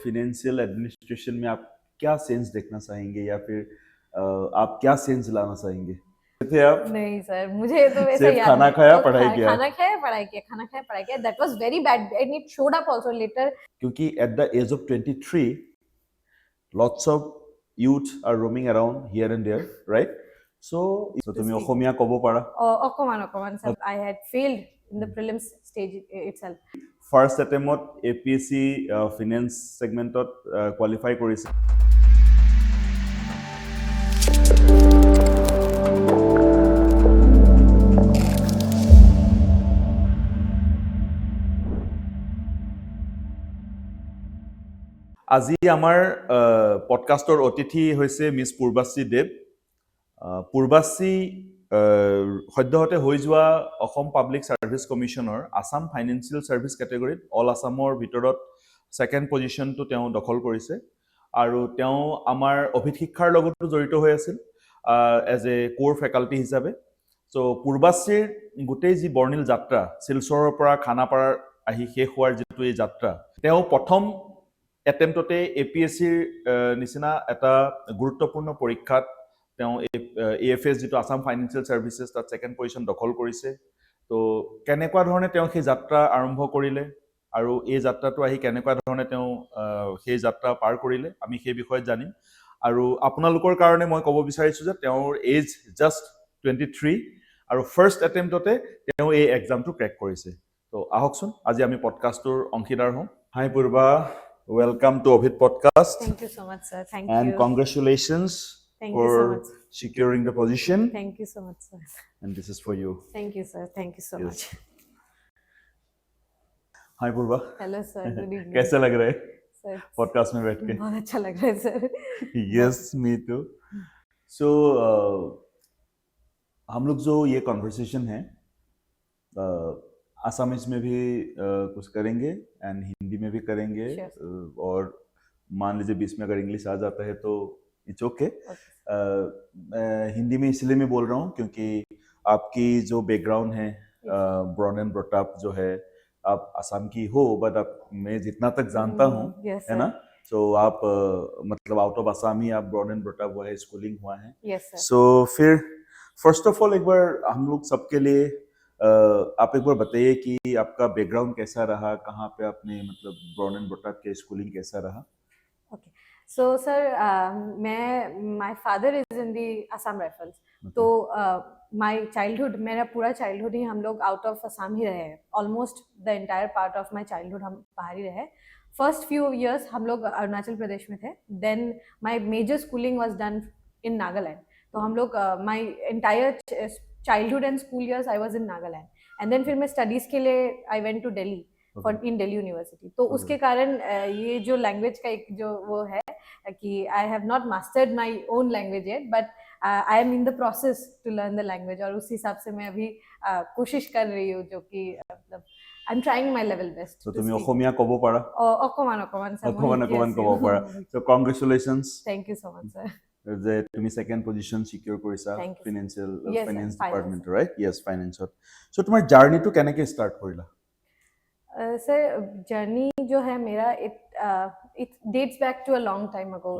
Financial administration में आप क्या सेंस देखना चाहेंगे या फिर आप क्या सेंस लाना चाहेंगे? थे आप नहीं सर, मुझे तो वैसा सिर्फ याद खाना नहीं। खाया तो पढ़ाई किया खाना खाया पढ़ाई किया, खाना खाया पढ़ाई किया। That was very bad and it showed up also later. क्योंकि at the age of 23 lots of youth are roaming around here and there, right? So তুমি অসমীয়া ক'ব পাৰা? অকমান sir, I had failed in the prelims stage itself. First এটেম্পত APSC finance ছেগমেণ্টত qualify কৰিছে। আজি আমাৰ পডকাষ্টৰ অতিথি হৈছে মিছ পূৰ্বাশ্ৰী দেৱ। পূৰ্বাশ্ৰী সদ্যহতে হৈ যোৱা অসম পাব্লিক ছাৰ্ভিচ কমিশ্যনৰ আছাম ফাইনেন্সিয়েল ছাৰ্ভিচ কেটেগৰীত অল আছামৰ ভিতৰত ছেকেণ্ড পজিশ্যনটো তেওঁ দখল কৰিছে আৰু তেওঁ আমাৰ অভিত শিক্ষাৰ লগতো জড়িত হৈ আছিল এজ এ কোৰ ফেকাল্টি হিচাপে। চ' পূৰ্বাশ্ৰীৰ গোটেই যি বৰ্ণিল যাত্ৰা শিলচৰৰ পৰা খানাপাৰাৰ আহি শেষ হোৱাৰ যিটো এই যাত্ৰা, তেওঁ প্ৰথম এটেম্পটতে APSCৰ নিচিনা এটা গুৰুত্বপূৰ্ণ পৰীক্ষাত তেওঁ AFS যিটো আছাম ফাইনেন্সিয়েল ছাৰ্ভিচেছ তাত ছেকেণ্ড পজিশ্যন দখল কৰিছে। তো কেনেকুৱা ধৰণে তেওঁ সেই যাত্ৰা আৰম্ভ কৰিলে আৰু এই যাত্ৰাটো আহি কেনেকুৱা ধৰণে তেওঁ সেই যাত্ৰা পাৰ কৰিলে, আমি সেই বিষয়ত জানিম। আৰু আপোনালোকৰ কাৰণে মই ক'ব বিচাৰিছোঁ যে তেওঁৰ এজ জাষ্ট 23 আৰু ফাৰ্ষ্ট এটেম্পটতে তেওঁ এই এক্সামটো ক্ৰেক কৰিছে। তো আহকচোন আজি আমি পডকাষ্টটোৰ অংশীদাৰ হওঁ। Hi Purba, welcome to Ovid Podcast. Thank you so much, sir. Thank and you. Congratulations Thank for you so much. securing the position. Thank you so much, sir. And this is for you. Thank you, sir. Thank you so Yes. much. Hi Purva. Hello, sir. Good evening. कैसा लग रहा है Sir, podcast में बैठ के? बहुत अच्छा लग रहा है sir. Yes, me too. So हम लोग जो ये कॉन्वर्सेशन है असमीज में भी कुछ करेंगे एंड हिंदी में भी करेंगे। Sure. और मान लीजिए बीच में अगर इंग्लिश आ जाता है तो इट्स ओके। हिंदी में इसलिए मैं बोल रहा हूँ क्योंकि आपकी जो बैकग्राउंड है ब्रॉन एंड ब्रॉट अप जो है, आप आसाम की हो बट आप मैं जितना तक जानता हूँ Yes, है sir. ना, सो आप मतलब आउट ऑफ आसाम ही आप ब्रॉन एंड ब्रॉट अप हुआ है, स्कूलिंग हुआ है। Yes, sir. सो फिर फर्स्ट ऑफ ऑल एक बार हम लोग सबके लिए आप एक बार बताइए कि आपका बैकग्राउंड कैसा रहा, कहाँ पे आपने मतलब ब्रॉन एंड ब्रॉट अप के स्कूलिंग कैसा रहा? Okay. So, sir, my father is in the Assam Rifles. तो my childhood, मेरा पूरा childhood ही हम लोग out of Assam ही रहे हैं. Almost the entire part of my childhood हम बाहर ही रहे. First few years हम लोग अरुणाचल प्रदेश में थे. Then my major schooling was done in Nagaland. तो हम लोग my entire childhood and school years I was in Nagaland. And then फिर मैं studies के लिए I went to Delhi. For in Delhi University. तो उसके कारण ये जो लैंग्वेज का एक जो वो है कि I have not mastered my own language yet but I am in the process to learn the language और उस हिसाब से मैं अभी कोशिश कर रही हूँ जो कि मतलब आई am trying my level best. तो তুমি অসমীয়া ক'ব পাৰা? অকমান sir, অকমান ক'ব পাৰা। So congratulations. Thank you so much sir. যে তুমি সেকেন্ড পজিশন সিকিউৰ কৰিছা ফাইনেন্স ডিপাৰ্টমেণ্ট, ৰাইট? য়েছ, ফাইনেন্সত। সো তোমাৰ জাৰ্নিটো কেনেকৈ ষ্টাৰ্ট কৰিলা? सर जर्नी जो है मेरा it dates back to a long time ago.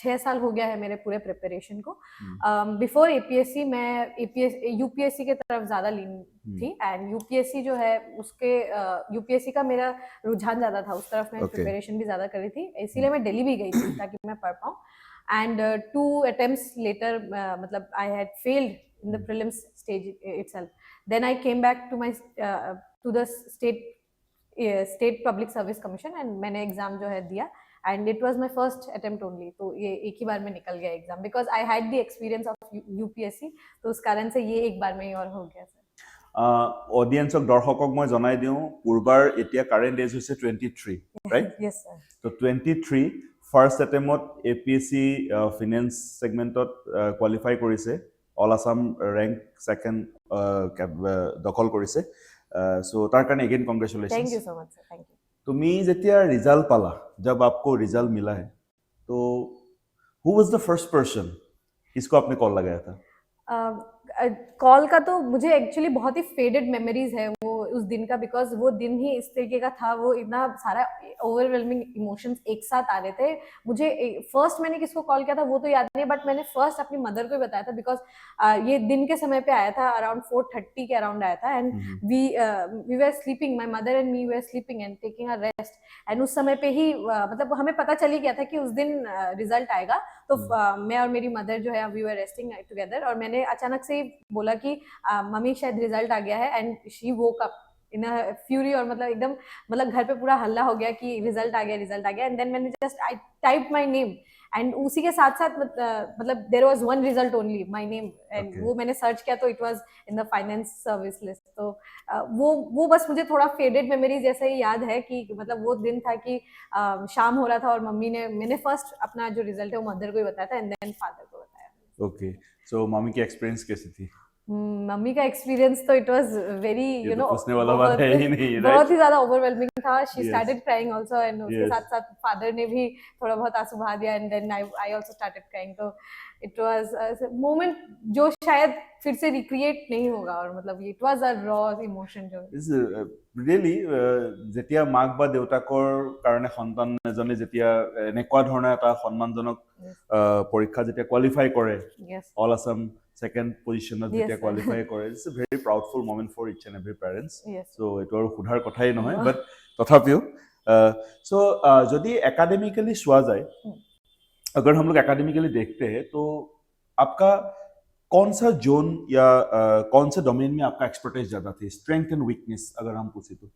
6 साल हो गया है मेरे पूरे प्रिपरेशन को। बिफोर APSC मैं UPSC के तरफ ज़्यादा लीन थी एंड UPSC जो है उसके UPSC का मेरा रुझान ज़्यादा था, उस तरफ मैं प्रिपरेशन भी ज़्यादा करी थी, इसीलिए मैं दिल्ली भी गई थी ताकि मैं पढ़ पाऊँ। एंड 2 attempts later मतलब I had failed in the prelims stage itself. Then I came back to my to the state public service commission and मैंने एग्जाम जो है दिया and it was my first attempt only. तो ये एक ही बार में निकल गया exam because I had the experience of UPSC, तो उस कारण से ये एक बार में ही और हो गया सर। অডিয়েন্সক দৰ্শকক মই জনাই দিওঁ পূৰ্বাৰ এতিয়া কাৰেণ্ট এজ হৈছে 23, ৰাইট? Yes sir. তো 23 ফাৰ্ষ্ট এটেম্পত APSC ফিনেন্স ছেগমেণ্টত কোৱালিফাই কৰিছে, অল আছাম ৰেংক ছেকেণ্ড দখল কৰিছে। सो तार कारण again congratulations. Thank you so much sir. Thank you. तुम्ही जेतिया रिजल्ट पाला, जब आपको रिजल्ट मिला है तो who was the first person किसको आपने कॉल लगाया था? कॉल का तो मुझे एक्चुअली बहुत ही फेडेड मेमोरीज है वो उस दिन का, बिकॉज वो दिन ही इस तरीके का था, वो इतना सारा ओवरवेलमिंग इमोशंस एक साथ आ रहे थे मुझे। फर्स्ट मैंने किसको कॉल किया था वो तो याद नहीं, बट मैंने फर्स्ट अपनी मदर को ही बताया था, बिकॉज ये दिन के समय पे आया था, अराउंड 4:30 के अराउंड आया था, and we were sleeping, my mother and me were sleeping and taking a rest, एंड उस समय पे ही मतलब हमें पता चल ही गया था कि उस दिन रिजल्ट आएगा, तो मैं और मेरी मदर जो है वी वर रेस्टिंग टुगेदर, और मैंने अचानक से ही बोला कि मम्मी शायद रिजल्ट आ गया है, and she woke up in a fury, और मतलब एकदम मतलब घर पे पूरा हल्ला हो गया कि रिजल्ट आ गया, रिजल्ट आ गया, एंड देन मैंने just I type my name, and उसी के साथ साथ मतलब there was one result only, my name, and Okay. वो मैंने सर्च किया तो it was in the finance service list. तो वो बस मुझे थोड़ा फेडेड मेमोरी जैसे ही याद है कि मतलब वो दिन था कि शाम हो रहा था और मैंने फर्स्ट अपना जो रिजल्ट है वो मदर को ही बताया था, एंड देन फादर को बताया। ओके, सो मम्मी की एक्सपीरियंस कैसी थी? मम्मी का एक्सपीरियंस तो इट वाज वेरी ये तो पूछने वाला बात है ही नहीं, बहुत राइट? ही ज्यादा ओवरवेलमिंग था। She Yes. Started crying also, and उसके Yes. साथ साथ फादर ने भी थोड़ा बहुत आंसू बहा दिया, and then I also started crying. तो इट वाज मोमेंट जो शायद फिर से रिक्रिएट नहीं होगा, और मतलब it was a raw emotion जो This is really যেতিয়া মাক বা দেউতাকৰ কাৰণে সন্তান এজনে যেতিয়া এনেকুৱা ধৰণৰ এটা সন্মানজনক পৰীক্ষা যেতিয়া কোৱালিফাই কৰে, yes অল আছাম ছেকেণ্ড পজিশ্যনত Yes, যেতিয়া sir. কোৱালিফাই কৰে, it's a very proudful moment for each and every parents. yes so' এইটো আৰু সোধাৰ কথাই নহয়, বাট তথাপিও চ' যদি একাডেমিকেলি চোৱা যায়, अगर हम लोग एकेडमिकली देखते हैं तो आपका कौन सा जोन या कौन से डोमेन में आपका एक्सपर्टाइज ज़्यादा थी, स्ट्रेंथ एंड वीकनेस अगर हम पूछे तो?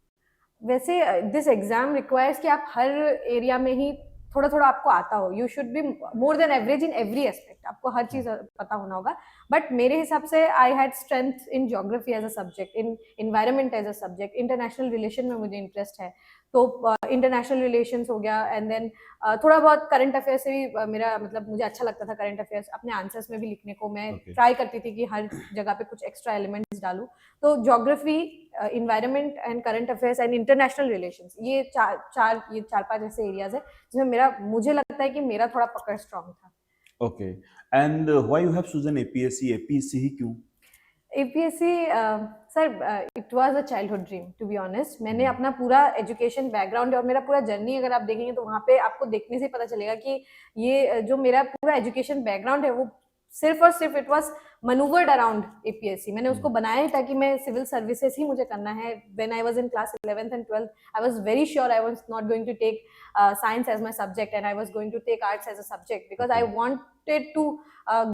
वैसे दिस एग्जाम रिक्वायर्स कि आप हर एरिया में ही थोड़ा थोड़ा आपको आता हो, you should be more then average in every aspect, आपको हर चीज पता होना होगा। बट मेरे हिसाब से I had strength in geography as a subject, in environment as a subject, international relation में मुझे इंटरेस्ट है, तो इंटरनेशनल रिलेशंस हो गया, एंड देन थोड़ा बहुत करंट अफेयर्स से भी मेरा मतलब मुझे अच्छा लगता था करंट अफेयर्स अपने आंसर्स में भी लिखने को, मैं Okay. ट्राई करती थी कि हर जगह पे कुछ एक्स्ट्रा एलिमेंट्स डालूं। तो geography, environment and current affairs and international relations, ये चार पांच ऐसे एरियाज है जिसमें मुझे लगता है कि मेरा थोड़ा पकड़ स्ट्रांग था। Okay, and why you have chosen APSC ही क्यों? APSC sir, it was a childhood dream to be honest. मैंने अपना पूरा एजुकेशन बैकग्राउंड और मेरा पूरा जर्नी अगर आप देखेंगे तो वहाँ पे आपको देखने से पता चलेगा कि ये जो मेरा पूरा एजुकेशन बैकग्राउंड है वो सिर्फ और सिर्फ इट वाज मनूवर्ड अराउंड एपीएससी। मैंने उसको बनाया ही था कि मैं सिविल सर्विसेज ही मुझे करना है। When I was in class 11th and 12th I was very sure I was not going to take science as my subject and I was going to take arts as a subject because I wanted to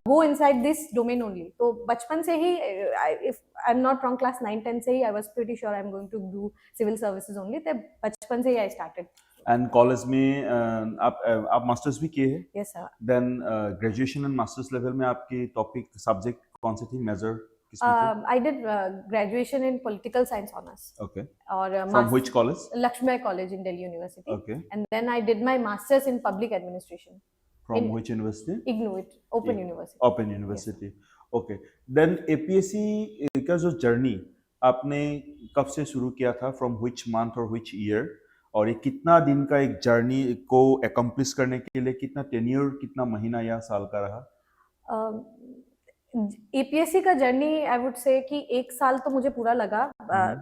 go inside this domain only. तो बचपन से ही if I am not wrong class 9-10 से ही I was pretty sure I am going to do civil services only. तो बचपन से ही आई स्टार्टेड। एंड कॉलेज में आप मास्टर्स भी किए हैं? Yes sir. Then graduation and masters level में आपकी टॉपिक सब्जेक्ट कौन सी थी, मेजर किसमें थी? I did graduation in political science honors. Okay. Or From which college? Lakshmi College in Delhi University. Okay. And then I did my masters in public administration. From In which university? IGNOU, Open University. Open university. Okay, then APSC का जो journey आपने कब से शुरू किया था, from which month और which year, और ये कितना दिन का एक जर्नी को एकम्प्लिश करने के लिए कितना टेन्योर, कितना महीना या साल का रहा? एपीएससी का जर्नी आई वुड से कि 1 साल तो मुझे पूरा लगा,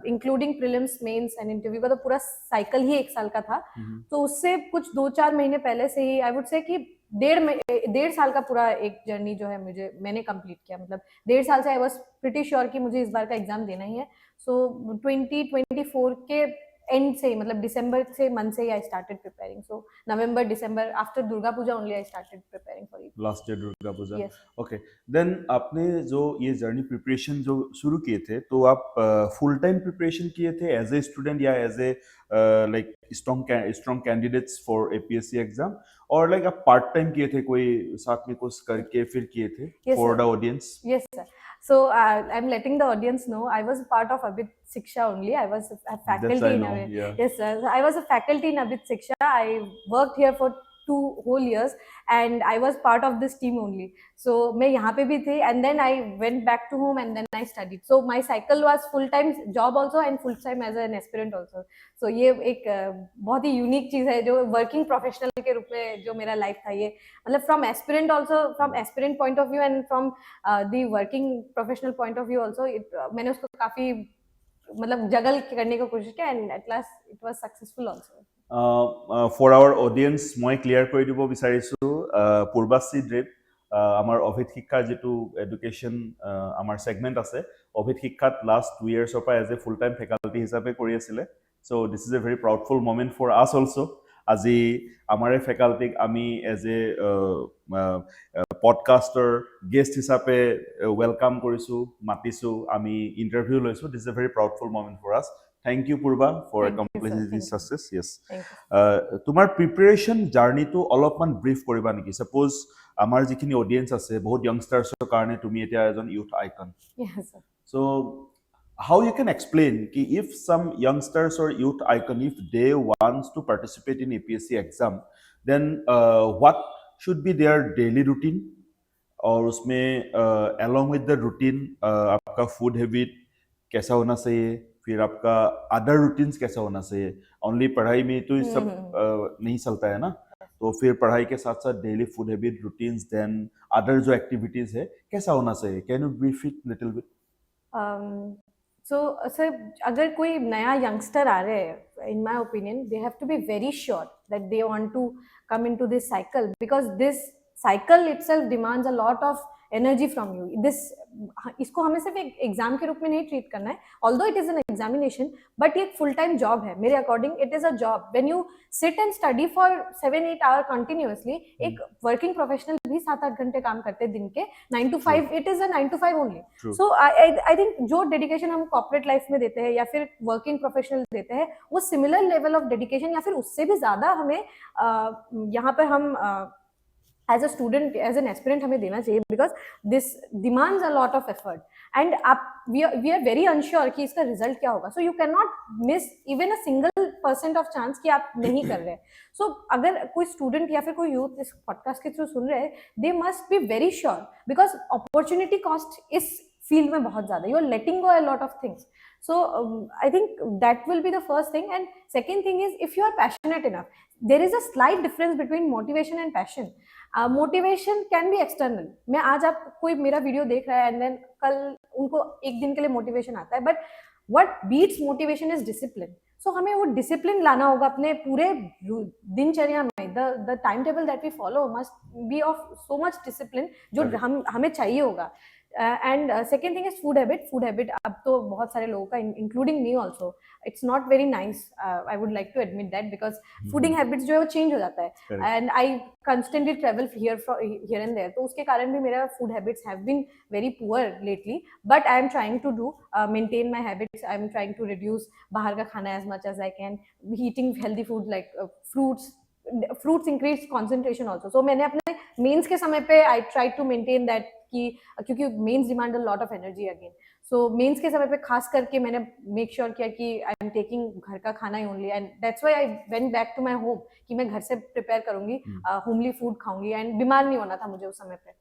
including prelims, mains and interview का, तो पूरा साइकिल ही 1 साल का था। तो उससे कुछ 2-4 महीने पहले से ही आई वुड से कि 1.5 साल का पूरा एक जर्नी जो है मैंने कंप्लीट किया। मतलब 1.5 साल से आई वाज प्रीटी श्योर कि मुझे इस बार का एग्जाम देना ही है। सो 2024 के एंड से ही, मतलब दिसंबर से मंथ से ही I started preparing. So November December after Durga Puja only I started preparing for it. Last year Durga Puja. Yes. Okay, then आपने जो ये जर्नी प्रिपरेशन जो शुरू किए थे, तो आप फुल टाइम प्रिपरेशन किए थे एज ए स्टूडेंट या as a like strong candidates for APSC exam, और लाइक आप पार्ट टाइम किए थे, कोई साथ में कुछ करके फिर किए थे for the audience? Yes, sir. So I'm letting the audience know I was part of Abhit Shiksha only. I was a faculty That's I in know, Abhit. yeah. Yes, sir. So I was a faculty in Abhit Shiksha. I worked here for 2 whole years and I was part of this team only. So मैं यहाँ पे भी थी and then I went back to home and then I studied. So my cycle was full time job also and full time as an aspirant also. So ये एक बहुत ही unique चीज़ है जो वर्किंग प्रोफेशनल के रूप में जो मेरा लाइफ था। ये मतलब from aspirant also, from aspirant point of view and from the working professional point of view also, मैंने उसको काफ़ी मतलब जगल करने की कोशिश किया and at last it was successful also. For our audience মই ক্লিয়াৰ কৰি দিব বিচাৰিছোঁ পূৰ্বাশ্ৰী ড্ৰেপ আমাৰ অভিত শিক্ষাৰ যিটো এডুকেশ্যন আমাৰ ছেগমেণ্ট আছে অভিত শিক্ষাত লাষ্ট 2 yearsৰ পৰা as a full time faculty হিচাপে কৰি আছিলে so' this is a very proudful moment for us also' আজি আমাৰে ফেকাল্টিক আমি এজ এ পডকাষ্টৰ গেষ্ট হিচাপে ৱেলকাম কৰিছোঁ মাতিছোঁ আমি ইণ্টাৰভিউ লৈছোঁ this is a very proudful moment for us Thank you, Purba, for accomplishing this success. Yes. তোমাৰ প্ৰিপাৰেশ্যন জাৰ্নিটো অলপমান ব্ৰিফ কৰিবা নেকি? Suppose আমাৰ যিখিনি অডিয়েঞ্চ আছে বহুত য়ংষ্টাৰ্ছৰ কাৰণে তুমি এতিয়া এজন youth icon. Yes, sir. So how you can explain ki if some youngsters or youth icon if they wants to participate in APSC exam then what should be their daily routine और उसमें along with the routine आपका food habit कैसा होना चाहिए फिर आपका other routines कैसा होना चाहिए ओनली पढ़ाई में तो ये सब नहीं चलता है ना तो फिर पढ़ाई के साथ साथ daily food habit routines then other जो एक्टिविटीज है कैसा होना चाहिए can you brief it little bit so sir अगर कोई नया यंगस्टर आ रहे हैं in my opinion they have to be very sure that they want to come into this cycle because this cycle itself demands a lot of energy from you this इसको हमें सिर्फ एक एग्जाम के रूप में नहीं ट्रीट करना है although it is an examination but ये एक फुल टाइम जॉब है मेरे according it is a job when you sit and study for 7-8 hour continuously एक वर्किंग प्रोफेशनल भी 7-8 घंटे काम करते हैं दिन के 9 to 5 it is a 9 to 5 only so I think जो डेडिकेशन हम कॉर्पोरेट लाइफ में देते हैं या फिर वर्किंग प्रोफेशनल देते हैं वो सिमिलर लेवल ऑफ डेडिकेशन या फिर उससे भी ज्यादा हमें यहाँ पर हम as a student as an aspirant हमें देना चाहिए because this demands a lot of effort and आप वी आर वेरी अनश्योर कि इसका रिजल्ट क्या होगा so you can not miss even a single % of chance कि आप नहीं कर रहे सो अगर कोई स्टूडेंट या फिर कोई यूथ इस पॉडकास्ट के थ्रू सुन रहे हैं they must be very sure because opportunity cost इस फील्ड में बहुत ज्यादा you are letting go a lot of things so I think that will be the first thing and second thing is if you are passionate enough there is a slight difference between motivation and passion motivation can be external मैं आज आप कोई मेरा video देख रहा है and then कल उनको एक दिन के लिए मोटिवेशन आता है but what beats motivation is discipline so हमें वो discipline लाना होगा अपने पूरे दिनचर्या में the timetable that we follow must be of so much discipline जो हमें चाहिए होगा and second thing is food habit अब तो बहुत सारे लोगों का including me also it's not very nice I would like to admit that because fooding habits जो है वो चेंज हो जाता है and I constantly travel here and there तो उसके कारण भी मेरा food habits have been very poor lately but I am trying to do maintain my habits I am trying to reduce बाहर का खाना as much as I can eating healthy food like fruits increase concentration also so मैंने अपने mains के समय पे I try to maintain that क्योंकि mains demand a lot of energy again so mains के समय पे खास करके मैंने मेक श्योर किया कि आई एम टेकिंग घर का खाना ही only and that's why I went back to my home कि मैं घर से प्रिपेयर करूंगी होमली फूड खाऊंगी एंड बीमार नहीं होना था मुझे उस समय पे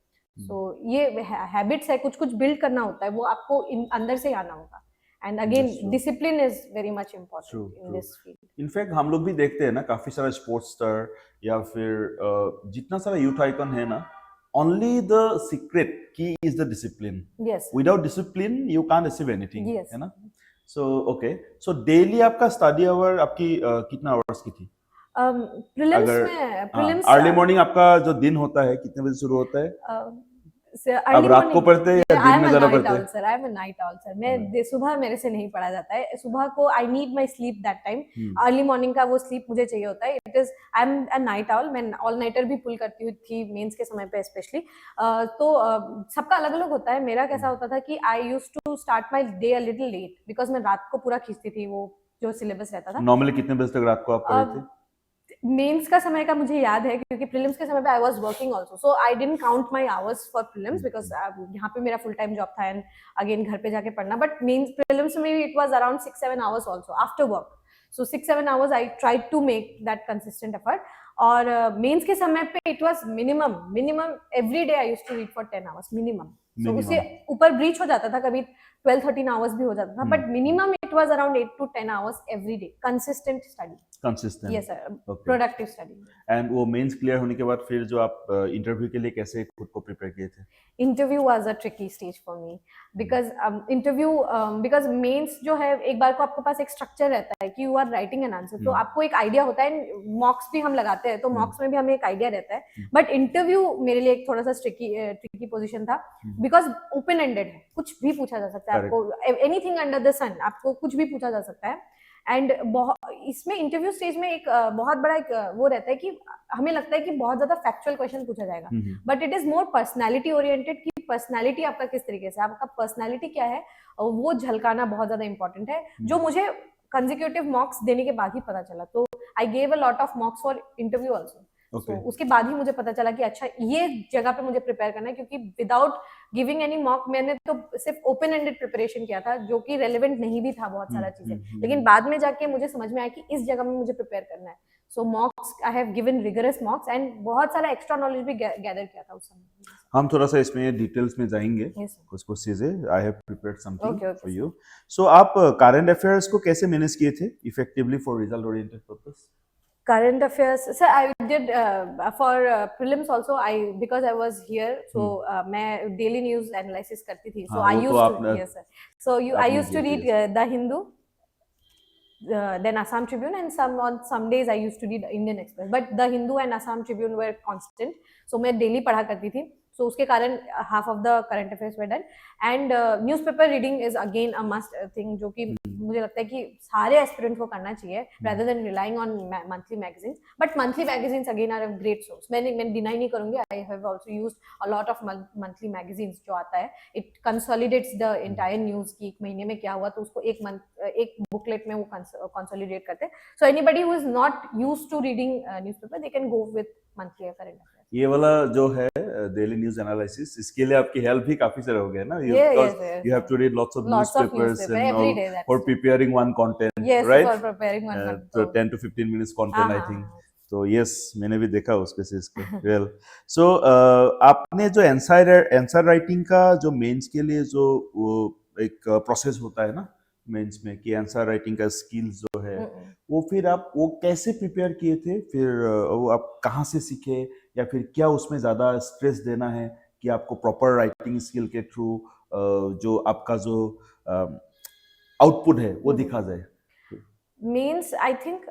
सो ये हैबिट्स है कुछ बिल्ड करना होता है वो आपको अंदर से आना होगा and again discipline is very much important in this field in fact हम लोग भी देखते हैं ना काफी सारा स्पोर्ट्स स्टार या फिर जितना सारा यूथ आइकन है ना only the secret key is the discipline yes without discipline you can't achieve anything yes है ना so okay so daily आपका study hour आपकी कितना hours की थी prelims अर्ली मॉर्निंग आपका जो दिन होता है कितने बजे शुरू होता है अब रात को पढ़ते हैं या दिन में ज्यादा पढ़ते हैं sir I am a night owl sir मैं सुबह मेरे से नहीं पढ़ा जाता है सुबह को I need my sleep that time early morning का वो स्लीप मुझे चाहिए होता है it is I am a night owl मैं ऑल नाइटर भी पुल करती हुई थी मेंस के समय पे स्पेशली तो सबका अलग अलग होता है मेरा कैसा होता था कि I used to start my day a little late because मैं रात को पूरा खींचती थी वो जो सिलेबस रहता था नॉर्मली कितने बजे तक रात को आप पढ़ते थे मेंस का समय का मुझे याद है क्योंकि प्रीलिम्स के समय पे I was working also so I didn't count my hours for prelims because यहाँ पे मेरा फुल टाइम जॉब था एंड अगेन घर पे जाके पढ़ना बट मेंस प्रीलिम्स में it was around 6-7 hours also after work so 6-7 hours I tried to make that consistent effort और मेंस के समय पे it was minimum every day I used to read for 10 hours minimum सो उससे ऊपर breach हो जाता था कभी 12-13 आवर्स भी हो जाता था but minimum it was around 8 to 10 hours every day consistent study consistent yes sir, okay productive study. And वो मेंस क्लियर होने के बाद फिर जो आप इंटरव्यू के लिए कैसे खुद को प्रिपेयर किए थे interview was a tricky stage for me because interview because mains जो है एक बार को आपके पास एक स्ट्रक्चर रहता है कि you are writing an answer तो आपको एक आइडिया होता है मॉक्स भी हम लगाते हैं तो मॉक्स में भी हमें एक आइडिया रहता है बट इंटरव्यू मेरे लिए एक थोड़ा सा ट्रिकी पोजीशन था बिकॉज ओपन एंडेड है कुछ भी पूछा जा सकता है आपको एनीथिंग अंडर द सन आपको कुछ भी पूछा जा सकता है एंड इसमें इंटरव्यू स्टेज में एक बहुत बड़ा एक वो रहता है कि हमें लगता है कि बहुत ज्यादा फैक्चुअल क्वेश्चन पूछा जाएगा but it is more personality oriented कि पर्सनैलिटी आपका किस तरीके से आपका पर्सनैलिटी क्या है और वो झलकाना बहुत ज्यादा इंपॉर्टेंट है जो मुझे कंसेक्यूटिव मॉक्स देने के बाद ही पता चला तो I gave a lot of मॉक्स for interview also Okay. So, उसके बाद ही मुझे पता चला कि अच्छा ये जगह पे मुझे प्रिपेयर करना है क्योंकि विदाउट गिविंग एनी मॉक मैंने तो सिर्फ ओपन एंडेड प्रिपरेशन किया था जो कि रेलेवेंट नहीं भी था बहुत सारा चीजें लेकिन बाद में जाके मुझे समझ में आया कि इस जगह में मुझे प्रिपेयर करना है so mocks I have given rigorous mocks and बहुत सारा एक्स्ट्रा नॉलेज भी गैदर किया था उस समय हम थोड़ा सा इसमें डिटेल्स में जाएंगे Yes, sir. कुछ कुछ चीजें I have prepared something Okay, for you so आप करंट अफेयर्स को कैसे मैनेज किए थे effectively for result oriented purpose current affairs sir I did for prelims also I because I was here so मैं daily news analysis करती थी so I used to yes sir so I used to read the Hindu then Assam Tribune and on some days I used to read Indian Express but the Hindu and Assam Tribune were constant so मैं daily पढ़ा करती थी so उसके कारण half of the current affairs were done and newspaper reading is again a must thing जो कि मुझे लगता है कि सारे एस्पिरेंट को करना चाहिए rather than relying on monthly magazines but monthly magazines again are a great source मैं डिनाई नहीं करूंगी I have also used a lot of monthly magazines जो आता है it consolidates the entire news कि एक महीने में क्या हुआ तो उसको एक बुकलेट में वो कंसोलिडेट करते हैं so anybody who is not used to reading newspaper they can go with monthly current affairs ये वाला जो है डेली न्यूज एनालिसिस इसके लिए आपकी हेल्प भी काफी सारे हो गए ना you have to read lots of newspapers and all for preparing one content right for preparing one तो 10 to 15 minutes content I think तो यस मैंने भी देखा उस बेसिस पे वेल सो आपने जो आंसर राइटिंग का जो मेंस के लिए जो वो एक प्रोसेस होता है ना मेंस में कि आंसर राइटिंग का स्किल्स जो है वो फिर आप वो कैसे प्रिपेयर किए थे फिर वो आप कहाँ से सीखे या फिर क्या उसमें ज़्यादा स्ट्रेस देना है कि आपको प्रॉपर राइटिंग स्किल के थ्रू जो आपका जो आउटपुट है वो दिखा जाए means I think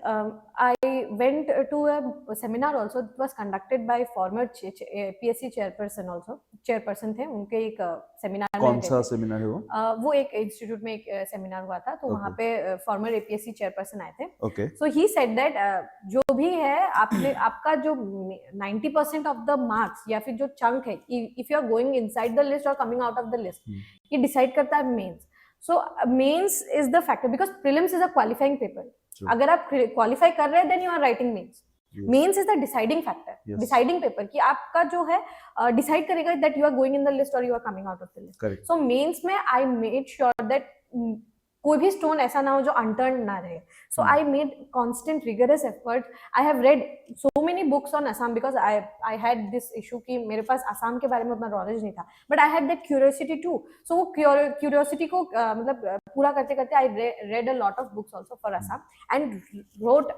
I went to a seminar also it was conducted by former PSC chairperson थे उनके एक सेमिनार कौन सा सेमिनार है वो एक इंस्टीट्यूट में एक सेमिनार हुआ था तो वहाँ पे फॉर्मर APSC चेयरपर्सन आए थे okay so he said that जो भी है आपका जो 90% ऑफ द मार्क्स या फिर जो चंक है if you are going inside the list और coming out of the list ये डिसाइड करता है mains So mains is the factor because prelims is a qualifying paper. True. अगर आप qualify कर रहे हैं then you are writing mains. Yes. Mains is the deciding factor. Yes. Deciding paper कि आपका जो है decide करेगा that you are going in the list or you are coming out of the list. Correct. So mains में I made sure that कोई भी stone ऐसा ना हो जो अनटर्न ना रहे so I made constant rigorous effort I have read so many books on Assam because I had this issue कि मेरे पास असम के बारे में उतना नॉलेज नहीं था but I had that curiosity too so वो क्यूरियोसिटी को मतलब पूरा करते करते I read a lot of books also for Assam and wrote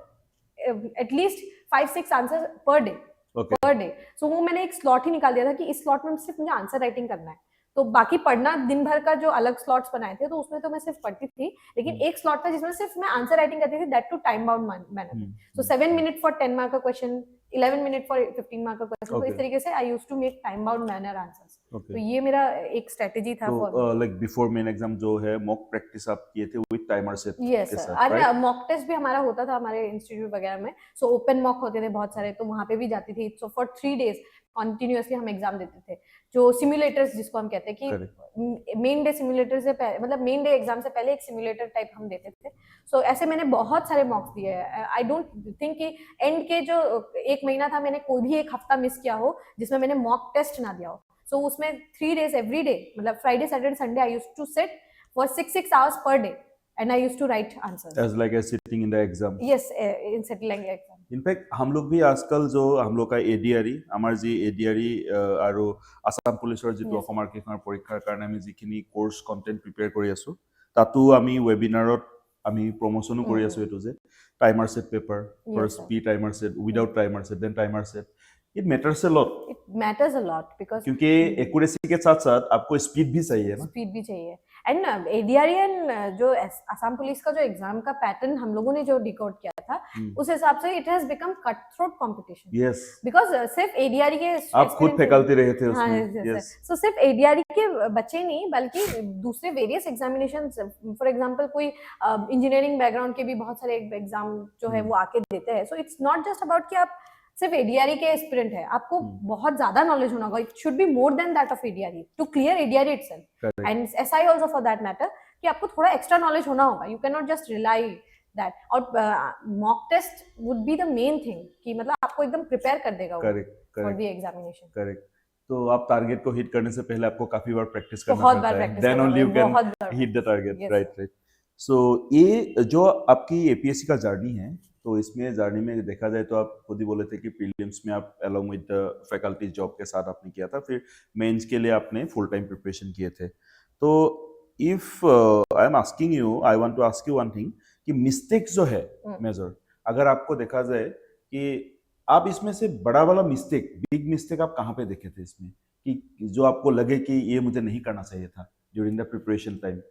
एटलीस्ट 5-6 आंसर पर डे सो वो मैंने एक स्लॉट ही निकाल दिया था कि इस स्लॉट में सिर्फ मुझे आंसर राइटिंग करना है तो बाकी पढ़ना दिन भर का जो अलग स्लॉट्स बनाए थे तो उसमें तो मैं सिर्फ पढ़ती थी लेकिन एक स्लॉट था जिसमें सिर्फ मैं आंसर राइटिंग करती थी that too time bound manner so 7 minute for 10 mark का क्वेश्चन 11 मिनट फॉर 15 मार्क का क्वेश्चन तो इस तरीके से I used to make time bound manner answers तो ये मेरा एक स्ट्रेटजी था for like before main exam जो है मॉक प्रैक्टिस आप किए थे with timer set yes sir अरे मॉक टेस्ट भी हमारा होता था हमारे इंस्टीट्यूट वगैरह में सो ओपन मॉक होते थे बहुत सारे तो वहां पे भी जाती थी सो फॉर 3 डेज कंटिन्यूअसली हम एग्जाम देते थे जो सिमुलेटर्स जिसको हम कहते हैं कि मेन डे सिमुलेटर से मतलब मेन डे एग्जाम से पहले एक सिमुलेटर टाइप हम देते थे सो ऐसे मैंने बहुत सारे मॉक्स दिए हैं आई डोंट थिंक कि एंड के जो एक महीना था मैंने कोई भी एक हफ्ता मिस किया हो जिसमें मैंने मॉक टेस्ट ना दिया हो सो उसमें 3 days एवरी डे मतलब Friday Saturday Sunday I used to sit for 6 hours per day and I used to write answers as like as sitting in the exam yes in settling exam in fact हम लोग भी आजकल जो हम लोग का এডিআরই আমাৰ যি এডিআরই আৰু আসাম পুলিচৰ যিটো অসমৰ পৰীক্ষাৰ কাৰণে আমি যিখিনি কোৰ্স কন্টেন্ট প্ৰিপেয়াৰ কৰি আছো তাতো আমি ৱেবিনাৰত আমি প্ৰমোচনো কৰি আছো এইটো যে টাইমাৰ set paper Yes, first sir. পি টাইমাৰ set without timer set then timer set it matters a lot It matters a lot because क्योंकि एक्यूरेसी के साथ साथ आपको स्पीड भी चाहिए ना स्पीड भी चाहिए एंड एडीआरई एंड जो असम पुलिस का जो एग्जाम का पैटर्न हम लोगों ने जो डिकोड किया था उस हिसाब से it has become cut throat competition yes because सिर्फ एडीआरई के आप खुद फैकल्टी रहे थे हाँ उसमें यस सो सिर्फ एडीआरई के बच्चे नहीं बल्कि दूसरे वेरियस एग्जामिनेशन फॉर एग्जांपल कोई इंजीनियरिंग बैकग्राउंड के भी बहुत सारे एग्जाम जो है वो आके देते हैं so it's not just about कि आप सिर्फ एडीआरई के एस्पिरेंट है आपको बहुत ज्यादा नॉलेज होना होगा it should be more than that of ADRE to clear ADRE itself and SI also for that matter कि आपको थोड़ा एक्स्ट्रा नॉलेज होना होगा you can not just rely that और mock test would be the main thing कि मतलब आपको एकदम प्रिपेयर कर देगा फॉर द एग्जामिनेशन करेक्ट तो आप टारगेट को हिट करने से पहले आपको काफी बार प्रैक्टिस करना बहुत पड़ता बार है practice then only you can बहुत बार hit the target Yes. Right so ये जो आपकी एपीएससी का जर्नी है तो इसमें जर्नी में देखा जाए तो आप खुद ही बोले थे कि प्रीलिम्स में आप along with the faculty job के साथ आपने किया था फिर मेंस के लिए आपने फुल टाइम प्रिपरेशन किए थे तो if I am asking you I want to ask you one thing कि मिस्टेक्स जो है मेजर अगर आपको देखा जाए कि आप इसमें से बड़ा वाला मिस्टेक बिग मिस्टेक आप कहाँ पे देखे थे इसमें कि जो आपको लगे कि ये मुझे नहीं करना चाहिए था ड्यूरिंग द प्रिपरेशन टाइम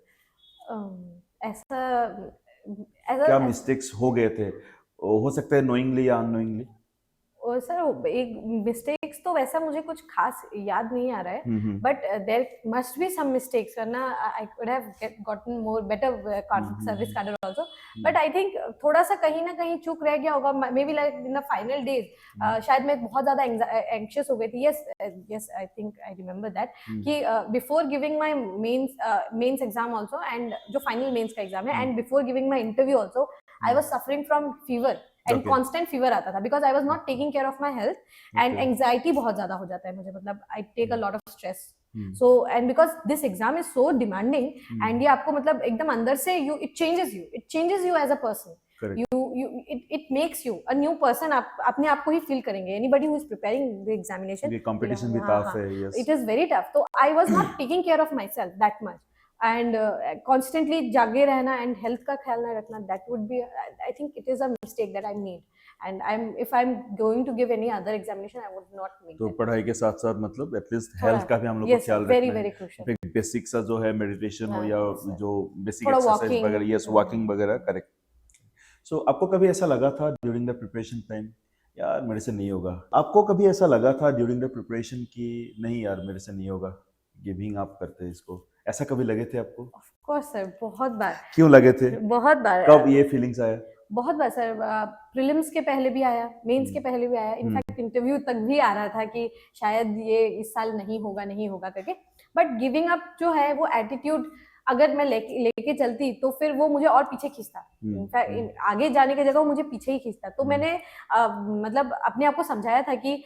ऐसा क्या मिस्टेक्स हो गए थे हो सकता है नोइंगली या अननोइंगली और सर एक मिस्टेक्स तो वैसा मुझे कुछ खास याद नहीं आ रहा है but there must be some mistakes वरना I could have gotten more better service cadre also but I think थोड़ा सा कहीं ना कहीं चूक रह गया होगा maybe like in the final days शायद मैं बहुत ज्यादा एंग्शियस हो गई थी yes I think I remember that कि before giving my mains exam also and जो फाइनल मेंस का एग्जाम है and before giving my interview also I was suffering from fever and constant fever आता था because I was not taking care of my health and anxiety बहुत ज्यादा हो जाता है मुझे मतलब I take a lot of stress so and because this exam is so demanding and ये आपको मतलब एकदम अंदर से it changes you as a person it makes you a new person आप अपने आप को ही फील करेंगे anybody who is preparing the examination ये कंपटीशन भी टफ है yes it is very tough so I was not taking care of myself that much and constantly जागे रहना and health का ख्याल न रखना that would be I think it is a mistake that I made and if I'm going to give any other examination I would not make तो that. पढ़ाई के साथ साथ मतलब एटलीस्ट हेल्थ का भी हम लोग को Yes, ख्याल very रखना very है crucial. बेसिक सा जो है मेडिटेशन हो हाँ, या yes, sir. जो बेसिक थोड़ा एक्सरसाइज walking. वगैरह यस वॉकिंग वगैरह करेक्ट सो आपको कभी ऐसा लगा था ड्यूरिंग द प्रिपरेशन टाइम यार मेरे से नहीं होगा आपको कभी ऐसा लगा था ड्यूरिंग द प्रिपरेशन कि नहीं यार मेरे से नहीं होगा गिविंग अप करते हैं इसको ऐसा कभी लगे थे आपको Of course sir बहुत बार क्यों लगे थे बहुत बार कब ये फीलिंग्स आया बहुत बार सर प्रीलिम्स के पहले भी आया मेंस के पहले भी आया इनफैक्ट इंटरव्यू तक भी आ रहा था कि शायद ये इस साल नहीं होगा करके बट गिविंग अप जो है वो एटीट्यूड अगर मैं लेके चलती तो फिर वो मुझे और पीछे खींचता इनफैक्ट आगे जाने की जगह वो मुझे पीछे ही खींचता तो मैंने मतलब अपने आप को समझाया था कि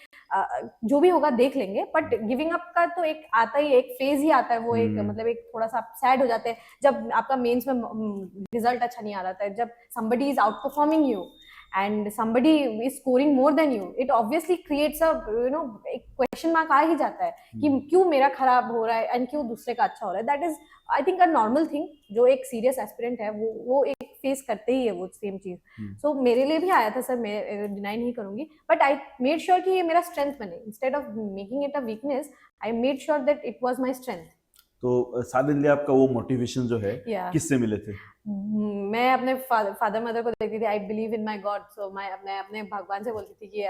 जो भी होगा देख लेंगे बट गिविंग अप का तो एक आता ही एक फेज ही आता है वो एक मतलब एक थोड़ा सा सैड हो जाते हैं जब आपका मेंस में रिजल्ट अच्छा नहीं आ रहा था जब somebody is outperforming you and somebody is scoring more than you it obviously creates a एक क्वेश्चन मार्क आ ही जाता है कि क्यों मेरा खराब हो रहा है एंड क्यों दूसरे का अच्छा हो रहा है that is I think a normal thing जो एक सीरियस एस्पिरेंट है वो एक फेस करते ही है वो सेम चीज सो मेरे लिए भी आया था सर मैं डिनाई नहीं करूंगी बट आई मेड श्योर कि ये मेरा स्ट्रेंथ बने instead of making it a weakness I made sure that it was my strength तो सडनली आपका वो मोटिवेशन जो है किससे मिले थे मैं अपने फादर मदर को देखती थी I believe in my God सो मैं अपने भगवान से बोलती थी कि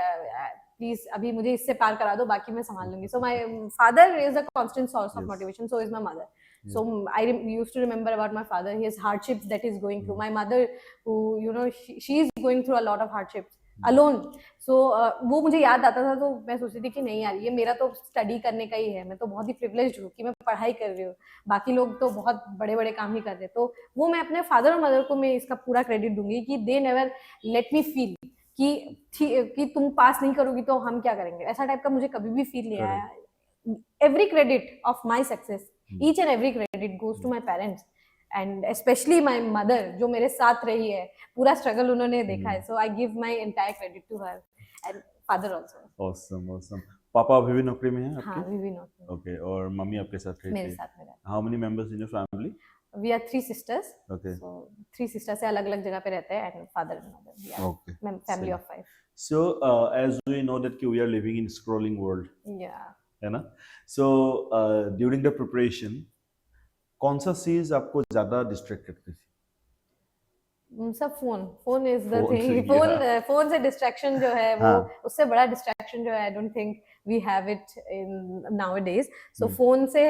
प्लीज अभी मुझे इससे पार करा दो बाकी मैं संभाल लूंगी so my father is a constant source of motivation so is my mother so I used to remember about my father his hardships that he's going through my mother who she is going through a lot of hardships alone so वो मुझे याद आता था तो मैं सोचती थी कि नहीं यार ये मेरा तो स्टडी करने का ही है मैं तो बहुत ही प्रिविलेज्ड हूँ कि मैं पढ़ाई कर रही हूँ बाकी लोग तो बहुत बड़े बड़े काम ही कर रहे तो वो मैं अपने फादर और मदर को मैं इसका पूरा क्रेडिट दूंगी कि they never let me feel कि तुम पास नहीं करोगी तो हम क्या करेंगे ऐसा टाइप का मुझे कभी भी फील नहीं आया every credit of my success each and every credit goes to my parents and especially my mother जो मेरे साथ रही है पूरा स्ट्रगल उन्होंने देखा है so I give my entire credit to her and father also awesome पापा अभी भी नौकरी में हैं आपके हाँ अभी भी नौकरी ओके और मम्मी आपके साथ रहती है मेरे साथ में how many members in your family we are 3 sisters. Okay. So 3 sisters से अलग-अलग जगह पे रहते हैं, and father and mother. We are Okay. family Same. of 5. So as we know that we are living in scrolling world, Yeah. है ना? So during the preparation, कौन सा चीज आपको ज्यादा डिस्ट्रैक्ट करती थी? सब phone is the Phone, thing. yeah. Phone से डिस्ट्रैक्शन जो है वो हाँ. उससे बड़ा डिस्ट्रैक्शन जो है I don't think we have it in nowadays. So Hmm. Phone से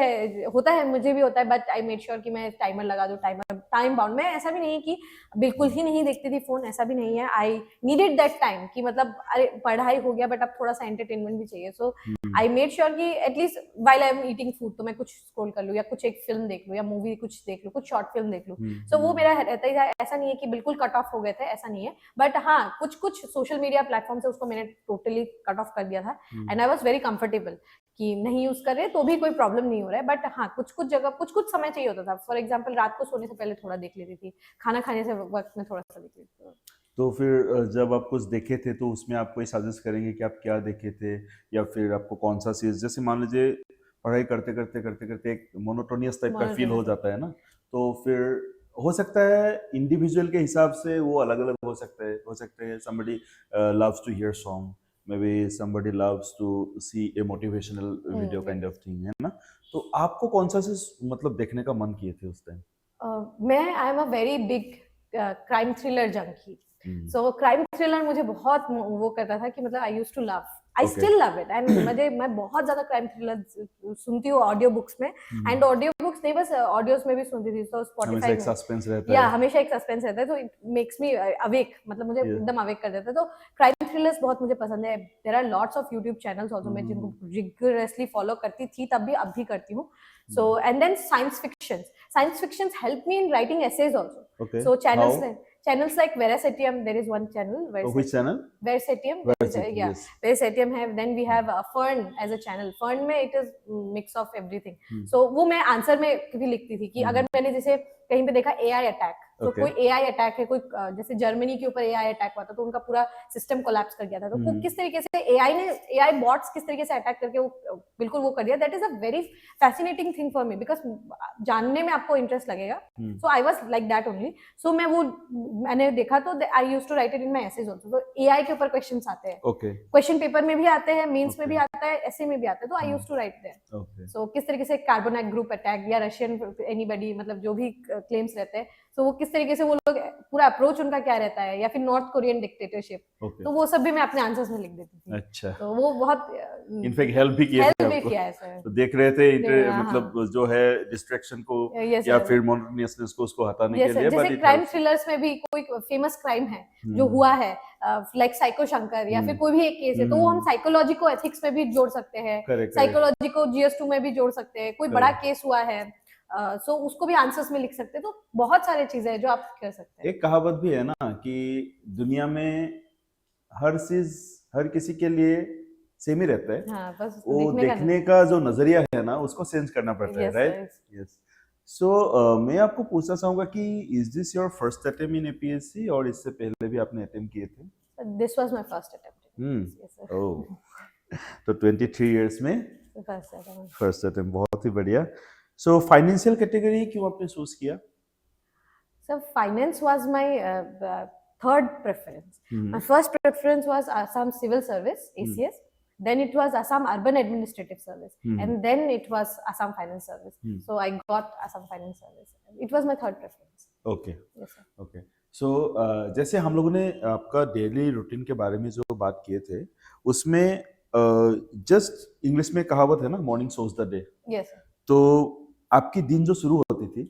होता है, मुझे भी होता है, बट आई मेक श्योर कि मैं टाइमर लगा दूं, टाइम बाउंड. मैं ऐसा भी नहीं है कि बिल्कुल ही नहीं देखती थी फोन, ऐसा भी नहीं है. आई नीडेड दैट टाइम कि मतलब अरे पढ़ाई हो गया बट अब थोड़ा सा एंटरटेनमेंट भी चाहिए. सो आई मेड श्योर कि at least while I am eating food तो मैं कुछ स्क्रॉल कर लूं या कुछ एक फिल्म देख लूं या मूवी कुछ देख लूं, कुछ शॉर्ट फिल्म देख लूं. सो वो मेरा रहता ही था. ऐसा नहीं है कि बिल्कुल कट ऑफ हो गए थे, ऐसा नहीं है. बट हाँ, कुछ सोशल मीडिया प्लेटफॉर्म से उसको मैंने टोटली कट ऑफ कर दिया था. And I was very comfortable कि नहीं यूज कर रहे तो भी कोई प्रॉब्लम नहीं हो रहा है. बट हाँ, कुछ जगह कुछ समय चाहिए होता था. फॉर एग्जांपल रात को सोने से पहले थोड़ा देख लेती थी, खाना खाने से वक्त में थोड़ा सा देख लेती थी. तो फिर जब आप कुछ देखे थे तो उसमें आप कोई सजेस्ट करेंगे कि आप क्या देखे थे, या फिर आपको कौन सा चीज, जैसे मान लीजिए पढ़ाई करते करते एक मोनोटोनियस टाइप का फील हो जाता है ना, तो फिर हो सकता है इंडिविजुअल के हिसाब से वो अलग अलग हो सकते हैं. somebody loves to hear song, maybe somebody loves to see a motivational video kind of thing, है ना? तो आपको कौन सा चीज मतलब देखने का मन किए थे उस टाइम? मैं I am a very big crime thriller junkie. So crime thriller मुझे बहुत वो करता था कि मतलब I used to love, I still love it. And मैं बहुत ज्यादा क्राइम थ्रिलर सुनती हूँ ऑडियो बुक्स में. एंड ऑडियो बुक्स नहीं, बस ऑडियोज में भी सुनती थी. तो हमेशा स्पॉटिफाई एक में सस्पेंस रहता या है. हमेशा एक सस्पेंस रहता है. तो इट मेक्स मी अवेक, मतलब मुझे Yeah. एकदम अवेक कर देता है. तो क्राइम थ्रिलर्स बहुत मुझे पसंद है. There are lots of YouTube channels also मैं जिनको रिगरसली फॉलो करती थी तब भी, अब भी करती हूँ. So and then science fictions help me in writing essays also. Okay. So How? channels like Versatium, there is one channel. Which channel? Versatium. Versatium, Yeah. yes. Versatium have. Then we have Fern as a channel. Fern में it is mix of everything. So वो मैं answer में भी लिखती थी कि अगर मैंने जैसे कहीं पे देखा AI अटैक, तो Okay. कोई AI अटैक है, कोई जैसे जर्मनी के ऊपर AI अटैक हुआ था तो उनका पूरा सिस्टम कोलैप्स कर गया था. तो वो किस तरीके से AI बॉट्स किस तरीके से अटैक करके वो बिल्कुल वो कर दिया. That is a very fascinating thing for me because जानने में आपको इंटरेस्ट लगेगा. So I was like that only. So मैंने देखा तो I used to write it in my essays also. तो AI के ऊपर क्वेश्चंस आते हैं. Okay. क्वेश्चन पेपर में भी आते हैं, मेंस में भी आता है, ऐसे में भी आता है. तो I used to write there. Okay. So किस तरीके से कार्बोनेट ग्रुप अटैक या रशियन एनीबॉडी, मतलब जो भी क्लेम्स रहते हैं, तो वो किस तरीके से वो लोग पूरा अप्रोच उनका क्या रहता है, या फिर नॉर्थ कोरियन डिक्टेटरशिप. Okay. तो वो सब भी मैं अपने आंसर्स में लिख देती थी. अच्छा. तो वो बहुत इनफैक्ट हेल्प भी किए थे हेल्प भी आपको. किया है सर. तो देख रहे थे हाँ. मतलब जो है डिस्ट्रैक्शन को Yes, या sir. फिर मोनोटोनियसनेस को उसको हटाने Yes, के sir. लिए. जैसे but it crime helps. Thrillers में भी कोई फेमस क्राइम है जो हुआ है, लाइक साइको शंकर, या फिर कोई भी एक केस है, तो वो हम साइकोलॉजी को एथिक्स में भी जोड़ सकते हैं, Correct, साइकोलॉजी को GS2 में भी जोड़ सकते हैं. कोई बड़ा Correct. केस हुआ है सो उसको भी आंसर्स में लिख सकते हैं. तो बहुत सारे चीजें हैं जो आप कर सकते हैं. एक कहावत भी है ना कि दुनिया में हर चीज हर किसी के लिए सेम ही रहता है. हाँ, बस उसको वो देखने का देखने का जो नजरिया है ना उसको चेंज करना पड़ता है. Yes, right. yes. यस. सो मैं आपको पूछना चाहूंगा कि is this your first attempt in APSC और इससे पहले भी आपने अटेम्प्ट किए थे? This was my first attempt. Yes, sir. ओह. तो 23 इयर्स में फर्स्ट अटेम्प्ट. फर्स्ट अटेम्प्ट, बहुत ही बढ़िया. सो फाइनेंशियल कैटेगरी क्यों आपने चूज किया? So finance was my third preference. My first preference was Assam Civil Service, ACS. Then it was Assam Urban Administrative Service, and then it was Assam Finance Service. So I got Assam Finance Service. It was my third preference. Okay. Yes, sir. Okay. So जैसे हम लोगों ने आपका daily routine के बारे में जो बात किए थे उसमें जस्ट इंग्लिश में कहावत है ना, morning shows the day. Yes, sir. तो आपकी दिन जो शुरू होती थी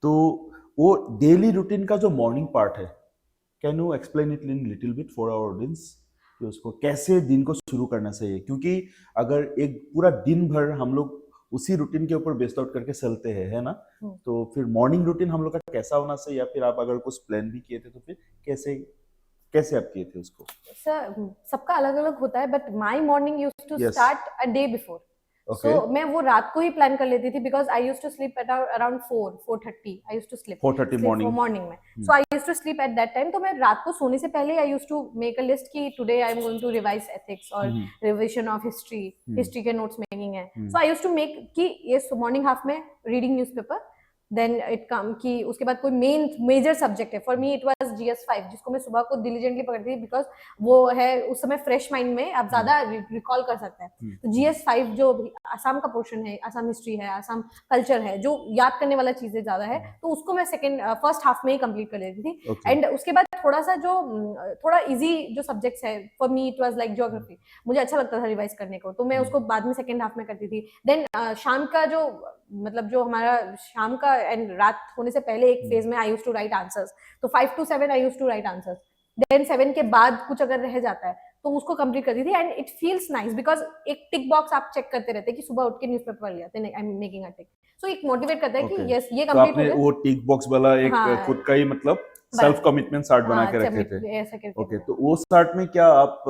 तो वो डेली रूटीन का जो मॉर्निंग पार्ट है, can you explain it in little bit for our audience कि उसको कैसे दिन को शुरू करना चाहिए? क्योंकि अगर एक पूरा दिन भर हम लोग उसी रूटीन के ऊपर बेस्ड आउट करके चलते हैं, है ना, तो फिर मॉर्निंग रूटीन हम लोग का कैसा होना चाहिए, या फिर आप अगर कुछ प्लान भी किए थे तो फिर कैसे आप किए थे उसको? सर सबका अलग अलग होता है, but my morning used to Yes. Start a day before. Okay. So मैं वो रात को ही प्लान कर लेती थी because I used to sleep at around 4:30. I used to sleep 4:30 morning में. So I used to sleep at that time. तो मैं रात को सोने से पहले I used to make a list कि today I am going to revise ethics और रिविजन ऑफ हिस्ट्री के नोट्स मेकिंग है. So I used to make कि ये मॉर्निंग हाफ में reading newspaper, then it come कि उसके बाद कोई मेजर सब्जेक्ट है. For me it was GS5 जिसको मैं सुबह को डिलीजेंटली पढ़ती थी बिकॉज वो है उस समय फ्रेश माइंड में आप ज्यादा रिकॉल कर सकते हैं. तो GS5 जो असम का पोर्शन है, असम हिस्ट्री है, असम कल्चर है, जो याद करने वाला चीजें ज्यादा है, तो उसको मैं फर्स्ट हाफ में ही कंप्लीट कर लेती थी. एंड उसके बाद थोड़ा सा जो थोड़ा इजी जो सब्जेक्ट्स है, for me it was like geography. मुझे अच्छा लगता था रिवाइज करने को, तो मैं उसको बाद में सेकेंड हाफ में करती थी. देन शाम का जो मतलब जो हमारा शाम का एंड रात होने से पहले एक फेज में I used to write answers. तो 5 to 7 I used to write answers. Then 7 के बाद कुछ अगर रह जाता है तो उसको कंप्लीट करती थी. And it feels nice because एक टिक बॉक्स आप चेक करते रहते हैं कि सुबह उठ के न्यूज़पेपर पढ़ लिया, आई एम मेकिंग अ टिक. सो एक मोटिवेट करता है कि यस ये तो कंप्लीट हो आपने गया. वो टिक बॉक्स वाला एक खुद का ही मतलब सेल्फ कमिटमेंट चार्ट बना के रखे थे. ऐसा करके. ओके, तो वो चार्ट में क्या आप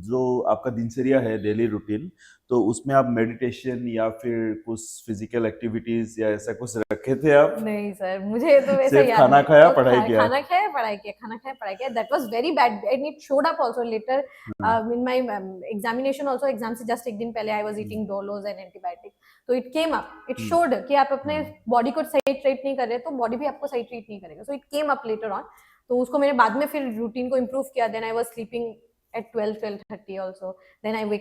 जो आपका दिनचर्या है, डेली रूटीन, तो उसमें आप मेडिटेशन या फिर कुछ फिजिकल एक्टिविटीज या ऐसा कुछ रखे थे आप? नहीं सर, मुझे तो वैसा सिर्फ याद खाना नहीं. खाया, तो पढ़ाई किया? खाना खाया, पढ़ाई किया, खाना खाया, पढ़ाई किया. That was very bad and it showed up also later in my examination also. Exam से जस्ट एक दिन पहले I was eating Dolos and antibiotic. तो it came up, it showed कि आप अपने बॉडी को सही ट्रीट नहीं कर रहे, तो बॉडी भी आपको सही ट्रीट नहीं करेगा. So it came up later on. तो उसको मैंने बाद में फिर रूटीन को इम्प्रूव किया. Then I was sleeping at 12:30 also. Then I'm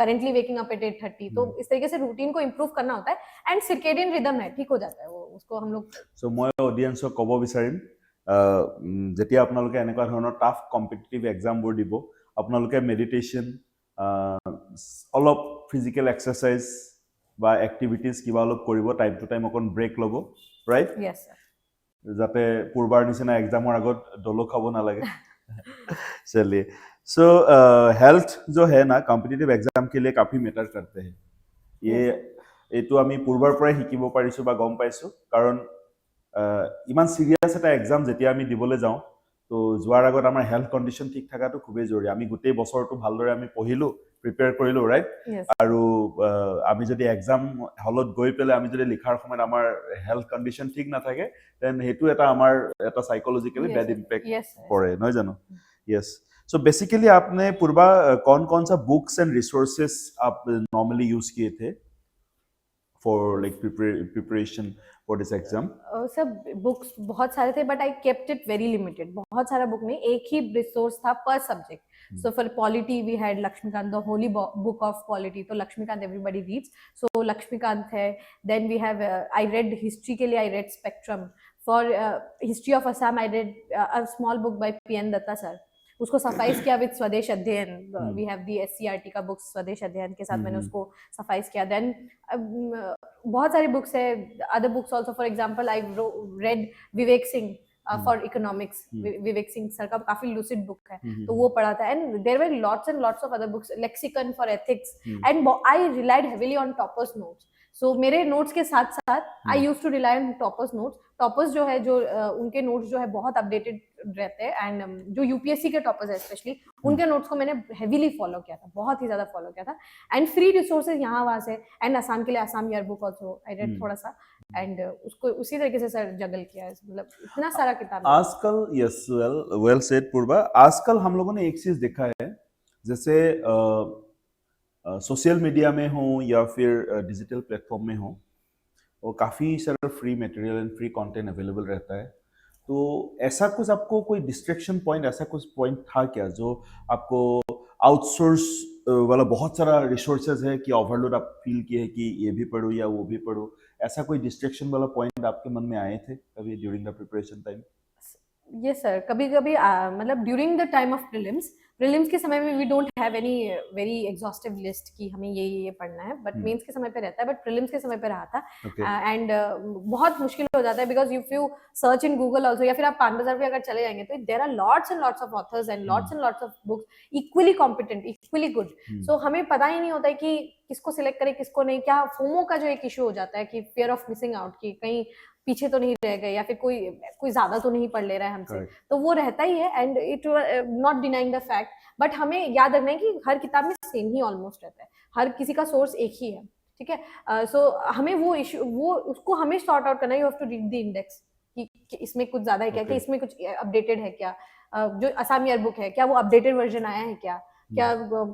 currently waking up at 8:30. तो इस तरीके से रूटीन को इम्प्रूव करना होता है. एंड सर्केडियन रिदम है, ठीक हो जाता है वो, उसको हम लोग. सो মই অডিয়েন্সক ক'ব বিচাৰিম, যেতিয়া আপোনালোকে এনেকুৱা ধৰণৰ টাফ কম্পিটিটিভ এক্সামবোৰ দিব, আপোনালোকে মেডিটেশ্যন, অলপ ফিজিকেল এক্সাৰচাইজ বা এক্টিভিটিজ কিবা অলপ কৰিব, টাইম টু টাইম অকণ ব্ৰেক ল'ব, ৰাইট? Yes sir. যাতে পূৰ্বাৰ নিচিনা এক্সামৰ আগত দলো খাব নালাগে. चलिए, सो हेल्थ जो है ना कॉम्पिटिटिव एग्जाम के लिए काफी मैटर करते हैं. ये এইটো আমি পূৰ্বৰ পৰাই শিকিব পাৰিছো বা গম পাইছো, কাৰণ ইমান সিৰিয়াছ এটা এক্সাম যেতিয়া আমি দিবলৈ যাওঁ, তো যোৱাৰ আগত আমাৰ হেল্থ কণ্ডিশ্যন ঠিক থকাটো খুবেই জৰুৰী. আমি গোটেই বছৰটো ভালদৰে আমি পঢ়িলো, প্ৰিপেয়াৰ কৰিলো, ৰাইট? আৰু আমি যদি এক্সাম হলত গৈ পেলাই আমি যদি লিখাৰ সময়ত আমাৰ হেল্থ কণ্ডিশ্যন ঠিক নাথাকে, দেন সেইটো এটা আমাৰ এটা সাইকোলজিক্যালি बैड इम्पैक्ट पड़े, नहीं जानो? यस. सो बेसिकली आपने पूर्वा कौन कौन सा बुक्स एंड रिसोर्सेस आप नॉर्मली यूज किए थे for like preparation for this exam? सब बुक्स बहुत सारे थे, but I kept it very limited. बहुत सारा बुक नहीं, एक ही रिसोर्स था पर subject. So for polity we had Lakshmikant, the holy book of polity. तो Lakshmikant everybody reads. So Lakshmikant है. Then we have I read history के लिए I read Spectrum. For history of Assam I read a small book by PN Datta sir. उसको suffice किया with स्वदेश अध्ययन. We have the SCRT का book स्वदेश अध्ययन के साथ मैंने उसको सफाइज किया. देन बहुत सारी बुक्स है, other books also. For example I read Vivek Singh for economics. Vivek Singh sir का काफी लूसिड बुक है, तो वो पढ़ा था. And there were lots and lots of other books, lexicon for ethics. And I relied heavily on toppers notes. So मेरे notes के साथ साथ I use to rely on toppers notes. Toppers जो है, जो उनके नोट्स जो है बहुत अपडेटेड रहते हैं. एंड जो यूपीएससी के टॉपर्स है स्पेशली, उनके नोट्स को मैंने हेवीली फॉलो किया था, बहुत ही ज्यादा फॉलो किया था. एंड फ्री रिसोर्सेज यहाँ वहाँ से. एंड असम के लिए Assam year book also I read थोड़ा सा. एंड उसको उसी तरीके से सर जगल किया है. मतलब इतना सारा किताब आजकल. यस, वेल सेड पूर्वा. आजकल हम लोगों ने एक चीज देखा है, जैसे सोशल मीडिया में हो या फिर डिजिटल प्लेटफॉर्म में हो, वो काफ़ी सारा free material and free content available रहता है. तो ऐसा कुछ आपको कोई डिस्ट्रैक्शन पॉइंट, ऐसा कुछ पॉइंट था क्या जो आपको आउटसोर्स वाला बहुत सारा रिसोर्सेज है कि ओवरलोड आप फील किए कि ये भी पढ़ो या वो भी पढ़ो, ऐसा कोई डिस्ट्रैक्शन वाला पॉइंट आपके मन में आए थे कभी during the preparation time? Yes sir, कभी कभी मतलब during the time of prelims के समय में we don't have any very exhaustive list कि हमें ये पढ़ना है. बट मेंस के समय पे रहता है, बट प्रीलिम्स के समय पे रहा था. एंड बहुत मुश्किल हो जाता है because if you search in Google also, या फिर आप पान बाजार पे अगर चले जाएंगे, तो there are lots and lots of authors and lots of books equally competent, equally good. So हमें पता ही नहीं होता है कि किसको सिलेक्ट करें, किसको नहीं. क्या फोमो का जो एक इशू हो जाता है कि फियर ऑफ मिसिंग आउट, कि कहीं पीछे तो नहीं रह गए या फिर कोई ज्यादा तो नहीं पढ़ ले रहा है हमसे. तो वो रहता ही है. And it not denying the fact, but हमें याद रखना है कि हर किताब में सेम ही ऑलमोस्ट रहता है, हर किसी का सोर्स एक ही है. ठीक है. सो हमें वो इशू, वो उसको हमें सॉर्ट आउट करना है. You have to read the index कि इसमें कुछ ज्यादा है क्या, कि इसमें कुछ अपडेटेड है क्या, जो असम ईयर बुक है क्या वो अपडेटेड वर्जन आया है क्या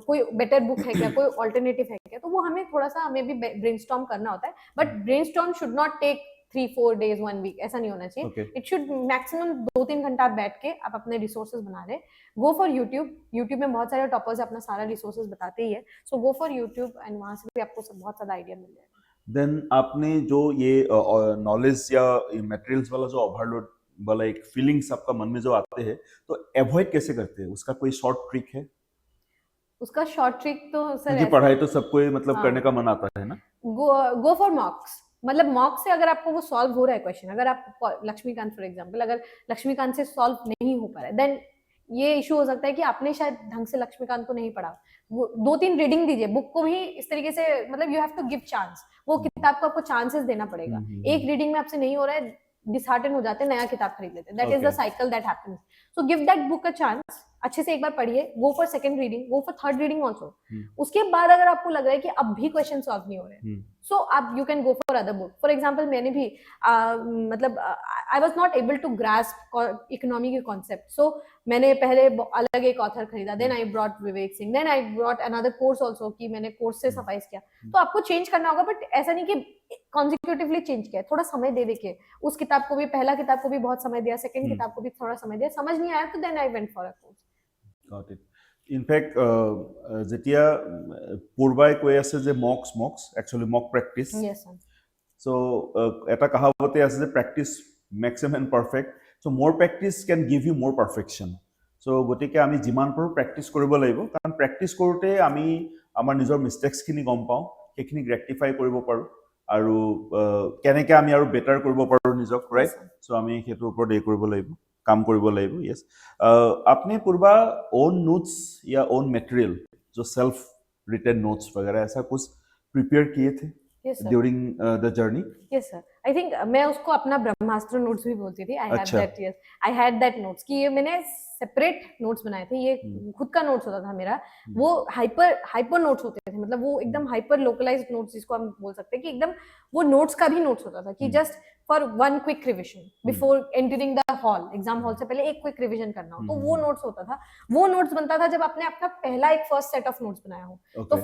कोई बेटर बुक है क्या, कोई ऑल्टरनेटिव है क्या. तो वो हमें थोड़ा सा, हमें भी ब्रेनस्टॉर्म करना होता है. But brainstorm should not take 3-4 days 1 week, ऐसा नहीं होना चाहिए. Okay. It should maximum 2-3 घंटा आप बैठ के आप अपने रिसोर्सेज बना रहे. गो फॉर यूट्यूब में बहुत सारे टॉपर्स अपना सारा रिसोर्सेज बताते ही है. सो गो फॉर यूट्यूब एंड वहां से भी आपको बहुत सारा आइडिया मिल जाएगा. देन आपने जो ये नॉलेज या मटेरियल्स वाला जो ओवरलोड वाला एक फीलिंग्स आपका मन में जो आते हैं, तो अवॉइड कैसे करते हैं? उसका कोई शॉर्ट ट्रिक है? उसका शॉर्ट ट्रिक तो सर क्योंकि पढ़ाई तो सबको ही मतलब करने का मन आता है ना. Go for मॉक्स. मतलब मॉक से अगर आपको वो सॉल्व हो रहा है क्वेश्चन, अगर आप लक्ष्मीकांत फॉर एग्जांपल, अगर लक्ष्मीकांत से सॉल्व नहीं हो पा रहा है, देन ये इशू हो सकता है कि आपने शायद ढंग से लक्ष्मीकांत को नहीं पढ़ा. वो 2-3 रीडिंग दीजिए, बुक को भी इस तरीके से, मतलब you have to give chance. वो किताब को आपको चांसेस देना पड़ेगा. एक रीडिंग में आपसे नहीं हो रहा है, डिसहार्टन हो जाते हैं, नया किताब खरीद लेते हैं. That is the cycle that happens. So give that book a chance, अच्छे से एक बार पढ़िए. Go for second reading, go for third reading also. उसके बाद अगर आपको लग रहा है कि अब भी क्वेश्चन सॉल्व नहीं हो रहे, सो आप you can go for other book. For example मैंने भी मतलब I was not able to grasp economy के कॉन्सेप्ट. सो मैंने पहले अलग एक ऑथर खरीदा, then I brought Vivek Singh, then I brought another course also, कि मैंने कोर्स से सफाइस किया. तो आपको चेंज करना होगा, बट ऐसा नहीं कि कॉन्जिक्यूटिवली चेंज किया. थोड़ा समय दे देके उस किताब को भी, पहला किताब को भी बहुत समय दिया, सेकंड किताब को भी थोड़ा समय दिया. समझ नहीं आया तो then I went for a course. Got it. In fact যেতিয়া পূৰ্বাই কৈ আছে যে mocks actually mock practice, Yes, sir. So' এটা কাহাৱতে আছে যে practice makes a man perfect. So' মোৰ প্ৰেক্টিচ কেন গিভ ইউ মোৰ পাৰফেকশ্যন. চ' গতিকে আমি যিমান পাৰোঁ প্ৰেক্টিচ কৰিব লাগিব, কাৰণ প্ৰেক্টিচ কৰোঁতে আমি আমাৰ নিজৰ মিষ্টেক্সখিনি গম পাওঁ, সেইখিনি ৰেক্টিফাই কৰিব পাৰোঁ, আৰু কেনেকৈ আমি আৰু বেটাৰ কৰিব পাৰোঁ নিজক, ৰাইট? চ' আমি সেইটোৰ ওপৰত কৰিব লাগিব, काम কৰিব লাগিব. यस, आपने पूर्वा ओन नोट्स या ओन मटेरियल जो सेल्फ रिटन नोट्स वगैरह ऐसा कुछ प्रिपेयर किए थे during the journey? Yes sir, I think मैं उसको अपना ब्रह्मास्त्र नोट्स भी बोलती थी. I have that, yes, I had that notes, कि ये मैंने सेपरेट नोट्स बनाए थे. ये खुद का नोट्स होता था मेरा. वो हाइपर नोट्स होते थे, मतलब वो एकदम हाइपर लोकलाइज्ड नोट्स जिसको हम बोल सकते हैं, कि एकदम वो नोट्स का भी नोट्स होता था, कि just for one quick revision before entering the hall, exam hall से पहले एक क्विक रिविजन करना हो, तो वो नोट्स होता था. वो नोट्स बनता था जब आपने अपना पहला एक फर्स्ट सेट ऑफ नोट्स बनाया हो. तो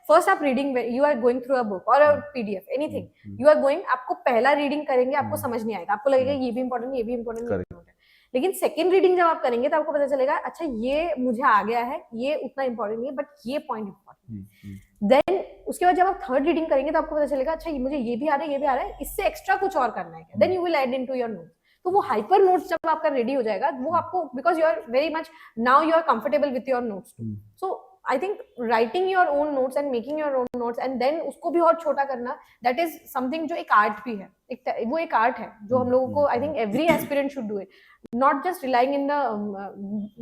फर्स्ट आप reading, you are going through a book और a PDF, anything, you are going, आपको पहला रीडिंग करेंगे, आपको समझ नहीं आएगा, आपको लगेगा ये भी इंपॉर्टेंट, ये भी इंपॉर्टेंट, ये भी इंपॉर्टेंट. लेकिन सेकंड रीडिंग जब आप करेंगे तो आपको पता चलेगा, अच्छा ये मुझे आ गया है, ये उतना इंपॉर्टेंट नहीं है, बट ये पॉइंट इंपॉर्टेंट. देन उसके बाद जब आप थर्ड रीडिंग करेंगे तो आपको पता चलेगा, अच्छा मुझे ये भी आ रहा है, ये भी आ रहा है, इससे एक्स्ट्रा कुछ और करना है. Then you will add into your notes. तो वो हाइपर नोट्स जब आपका रेडी हो जाएगा, वो आपको, because you are very much now you are comfortable with your notes. So I think writing your own notes and making your own notes and then उसको भी और छोटा करना, दैट इज समथिंग जो एक आर्ट भी है. वो एक आर्ट है जो हम लोगों को, I think every aspirant should do it, not just relying in the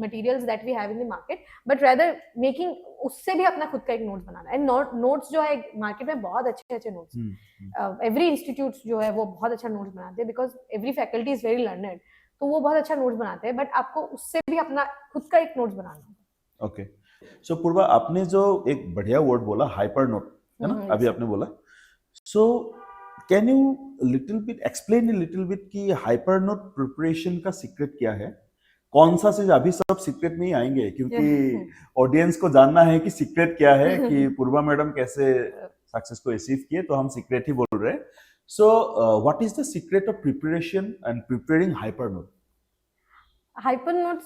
materials that we have in the market, but rather making उससे भी अपना खुद का एक नोट्स बनाना. एंड नोट्स जो है मार्केट में बहुत अच्छे नोट्स, एवरी इंस्टीट्यूट जो है वो बहुत अच्छा नोट्स बनाते हैं, because every faculty is very learned, तो वो बहुत अच्छा नोट्स बनाते हैं, बट आपको उससे भी अपना खुद का एक नोट्स बनाना. ओके, सो पूर्वा आपने जो एक बढ़िया वर्ड बोला हाइपर नोट, है ना, अभी आपने बोला. So can you little bit explain a little bit कि हाइपर नोट प्रिपरेशन का सीक्रेट क्या है? कौन सा चीज, अभी सब सीक्रेट में ही आएंगे क्योंकि ऑडियंस को जानना है कि सीक्रेट क्या है, कि पूर्वा मैडम कैसे सक्सेस को अचीव किए, तो हम सीक्रेट ही बोल रहे हैं. So what is the secret of preparation and preparing hyper note? Hyper notes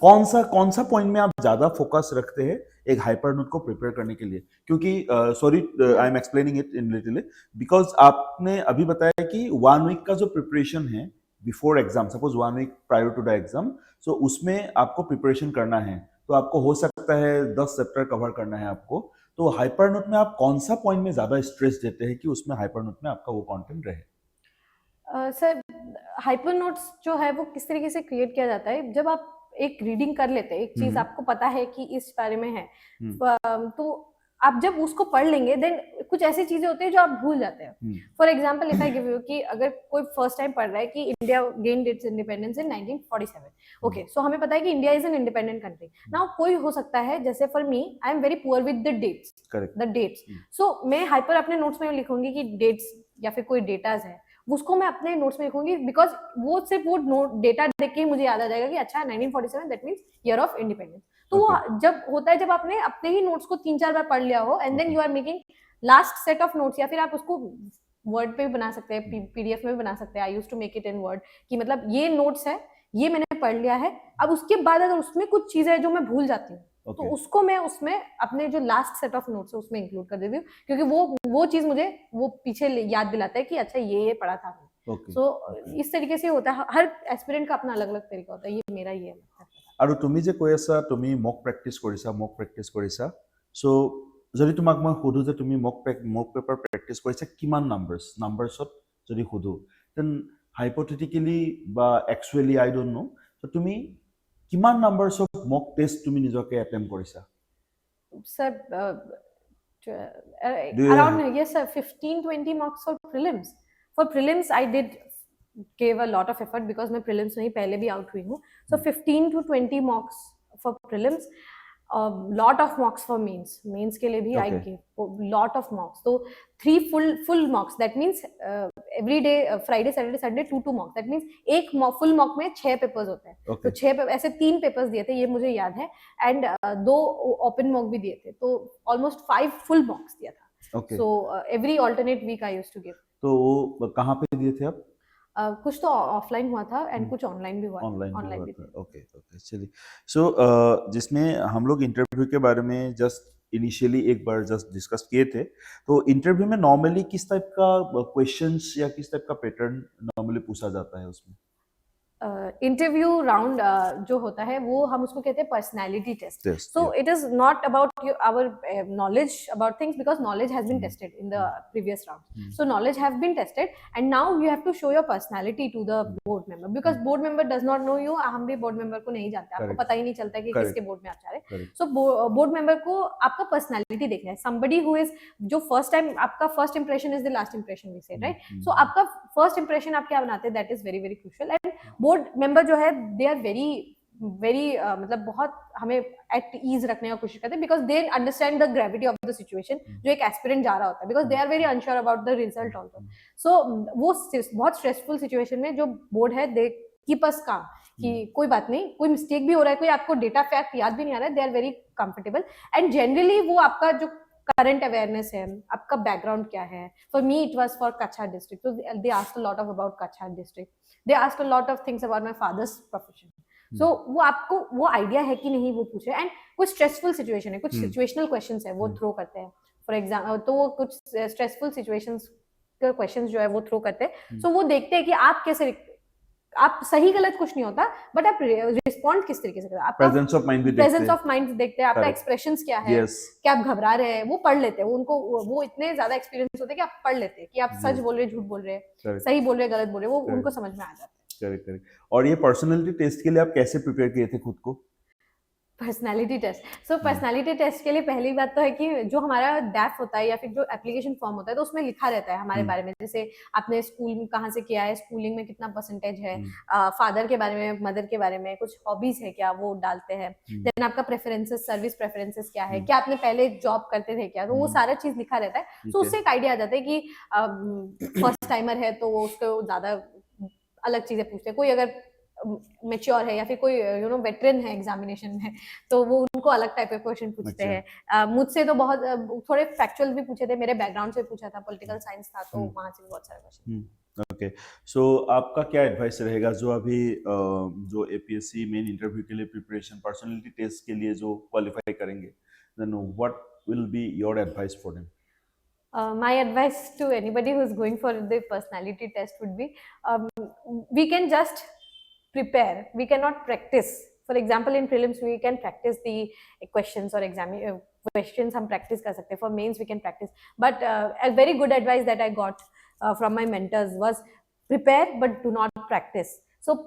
कौन सा पॉइंट में आप ज्यादा फोकस रखते हैं एक हाइपर नोट को प्रिपेयर करने के लिए? क्योंकि sorry I am explaining it in little, because आपने अभी बताया कि 1 वीक का जो प्रिपरेशन है before exam, suppose 1 week prior to the exam, so उसमें आपको प्रिपरेशन करना है, तो आपको हो सकता है 10 चैप्टर कवर करना है आपको. तो हाइपर नोट में आप कौन सा पॉइंट में ज्यादा स्ट्रेस देते हैं कि उसमें हाइपर नोट में आपका वो कंटेंट रहे? सर, हाइपर नोट्स जो है वो किस तरीके से क्रिएट किया जाता है, जब आप एक रीडिंग कर लेते हैं, एक चीज आपको पता है कि इस बारे में है, तो आप जब उसको पढ़ लेंगे, देन कुछ ऐसी चीजें होती है जो आप भूल जाते हैं. For example if I give you, कि अगर कोई फर्स्ट टाइम पढ़ रहा है कि India gained its independence in 1947, okay, so हमें पता है कि India is an independent country. Now कोई हो सकता है, जैसे for me, I am very poor with the dates, so मैं हाइपर अपने नोट्स में लिखूंगी कि डेट्स या फिर कोई डेटाज है, उसको मैं अपने नोट्स में लिखूंगी, बिकॉज वो सिर्फ वो नोट डेटा देख के ही मुझे याद आ जाएगा कि अच्छा 1947 that means year of independence. तो वो जब होता है, जब आपने अपने ही नोट्स को 3-4 बार पढ़ लिया हो, and then you are making last set of notes, या फिर आप उसको वर्ड पे भी बना सकते हैं, पीडीएफ में भी बना सकते हैं. I use to make it in word कि मतलब ये नोट्स है, ये मैंने पढ़ लिया है. अब उसके बाद अगर उसमें कुछ चीजें हैं जो मैं भूल जाती हूँ, तो उसको मैं उसमें अपने जो लास्ट सेट ऑफ नोट्स है उसमें इंक्लूड कर देती हूँ, क्योंकि वो चीज मुझे वो पीछे याद दिलाता है कि अच्छा ये पढ़ा था. सो इस तरीके से होता है. हर एस्पिरेंट का अपना अलग अलग तरीका होता है. ये मेरा ये है. আৰু তুমি যে কৈ আছা তুমি মক প্ৰেক্টিছ কৰিছা সো যদি তোমাক মই সুধো যে তুমি মক পেপাৰ প্ৰেক্টিছ কৰিছা কিমান নাম্বাৰছত যদি সুধো দেন হাইপোথেটিক্যালি বা একচুয়ালি আই ডোন্ট নো তো তুমি কিমান নাম্বাৰছত মক টেষ্ট তুমি নিজকে এটেম্প কৰিছা Sir, around yes sir, 15-20 marks for prelims. For prelims I did gave a lot of effort because मैं prelims में ही पहले भी out हुई हूँ. So 15 to 20 marks for prelims, lot of marks for mains के लिए भी I gave lot of marks. So 3 full marks, that means every day Friday Saturday Sunday 2 marks, that means एक full mark में 6 papers होते हैं. तो 6 ऐसे 3 papers दिए थे, ये मुझे याद है, एंड 2 ओपन मॉक भी दिए थे, तो ऑलमोस्ट 5 फुल मॉक्स दिया था. So every alternate week I used to give. तो वो कहाँ पे दिए थे आप? कुछ तो ऑफलाइन हुआ था एंड कुछ ऑनलाइन भी हुआ. ऑनलाइन भी था. ओके चलिए. सो जिसमें हम लोग इंटरव्यू के बारे में जस्ट इनिशियली एक बार जस्ट डिस्कस किए थे, तो इंटरव्यू में नॉर्मली किस टाइप का क्वेश्चंस या किस टाइप का पैटर्न नॉर्मली पूछा जाता है उसमें? इंटरव्यू राउंड जो होता है वो हम उसको कहते हैं personality test. So it is not about our knowledge about things, because knowledge has been tested in the previous round. So knowledge have been tested and now you have to show your personality to the board member, because board member does not know you. हम भी board member को नहीं जानते, आपको पता ही नहीं चलता कि किसके बोर्ड में आप जा रहे हैं. सो बोर्ड मेंबर को आपका पर्सनैलिटी देखना है. समबडी हु इज जो फर्स्ट टाइम, आपका first impression is the last impression we say, right. So आपका फर्स्ट इंप्रेशन आप क्या बनाते हैं, that is very very crucial. And board member जो है दे आर वेरी मतलब बहुत हमें एट ईज रखने की कोशिश करते हैं, because they understand the gravity of the situation जो एक एस्पिरेंट जा रहा होता है, because they are very unsure about the result also. So वो बहुत स्ट्रेसफुल सिचुएशन में जो बोर्ड है दे कीप अस काम कि कोई बात नहीं, कोई मिस्टेक भी हो रहा है, कोई आपको डेटा फैक्ट याद भी नहीं आ रहा है, they are very comfortable. And generally वो आपका जो current awareness है, आपका background क्या है. For me it was for Kachar district, so they asked a lot about Kachar district. They asked a lot of things about my father's profession. So वो आपको वो आइडिया है कि नहीं वो पूछे. एंड कुछ स्ट्रेसफुल सिचुएशन है, कुछ सिचुएशनल क्वेश्चंस है वो थ्रो करते हैं. फॉर एग्जाम्पल तो वो कुछ स्ट्रेसफुल सिचुएशंस के क्वेश्चंस जो है वो थ्रो करते हैं. सो वो देखते हैं कि आप कैसे, आप सही गलत कुछ नहीं होता, बट आप रिस्पॉन्ड किस तरीके से करते हैं. प्रेजेंस ऑफ माइंड भी देखते हैं. प्रेजेंस ऑफ माइंड देखते हैं, आपका एक्सप्रेशंस क्या है, क्या आप घबरा रहे हैं, वो पढ़ लेते हैं. उनको वो इतने ज्यादा एक्सपीरियंस होते हैं कि आप पढ़ लेते हैं कि आप सच बोल रहे हैं, झूठ बोल रहे हैं, सही बोल रहे हैं, गलत बोल रहे हैं, वो उनको समझ में आ जाता है. करेक्ट. और ये पर्सनालिटी टेस्ट के लिए आप कैसे प्रिपेयर किए थे खुद को? Personality test. So personality test के लिए पहली बात तो है कि जो हमारा डैफ होता है या फिर जो एप्लीकेशन फॉर्म होता है, तो उसमें लिखा रहता है हमारे बारे में, जैसे आपने स्कूल में कहाँ से किया है, स्कूलिंग में कितना परसेंटेज है, फादर के बारे में, मदर के बारे में, कुछ हॉबीज है क्या वो डालते हैं. देन आपका प्रेफरेंसेस, सर्विस प्रेफरेंसेस क्या है, क्या आपने पहले जॉब करते थे क्या, तो वो सारा चीज लिखा रहता है. तो उससे एक आइडिया आ जाता है कि फर्स्ट टाइमर है तो वो उसको ज्यादा अलग चीजें पूछते हैं. कोई अगर मेच्योर है या फिर कोई वेटरन है एग्जामिनेशन में, तो वो उनको अलग टाइप के क्वेश्चन पूछते हैं. मुझसे तो बहुत थोड़े फैक्चुअल भी पूछे थे, मेरे बैकग्राउंड से पूछा था, पॉलिटिकल साइंस था, तो वहां से बहुत सारे क्वेश्चन. ओके. सो आपका क्या एडवाइस रहेगा जो अभी जो एपीएससी मेन इंटरव्यू के लिए प्रिपरेशन, पर्सनालिटी टेस्ट के लिए जो क्वालिफाई करेंगे, then what will be your advice for them? My advice to anybody who is going for the personality test would be, we can just prepare, we cannot practice. For example, in prelims we can practice the questions or questions हम practice कर सकते हैं. For mains we can practice, but a very good advice that I got from my mentors was prepare but do not practice. So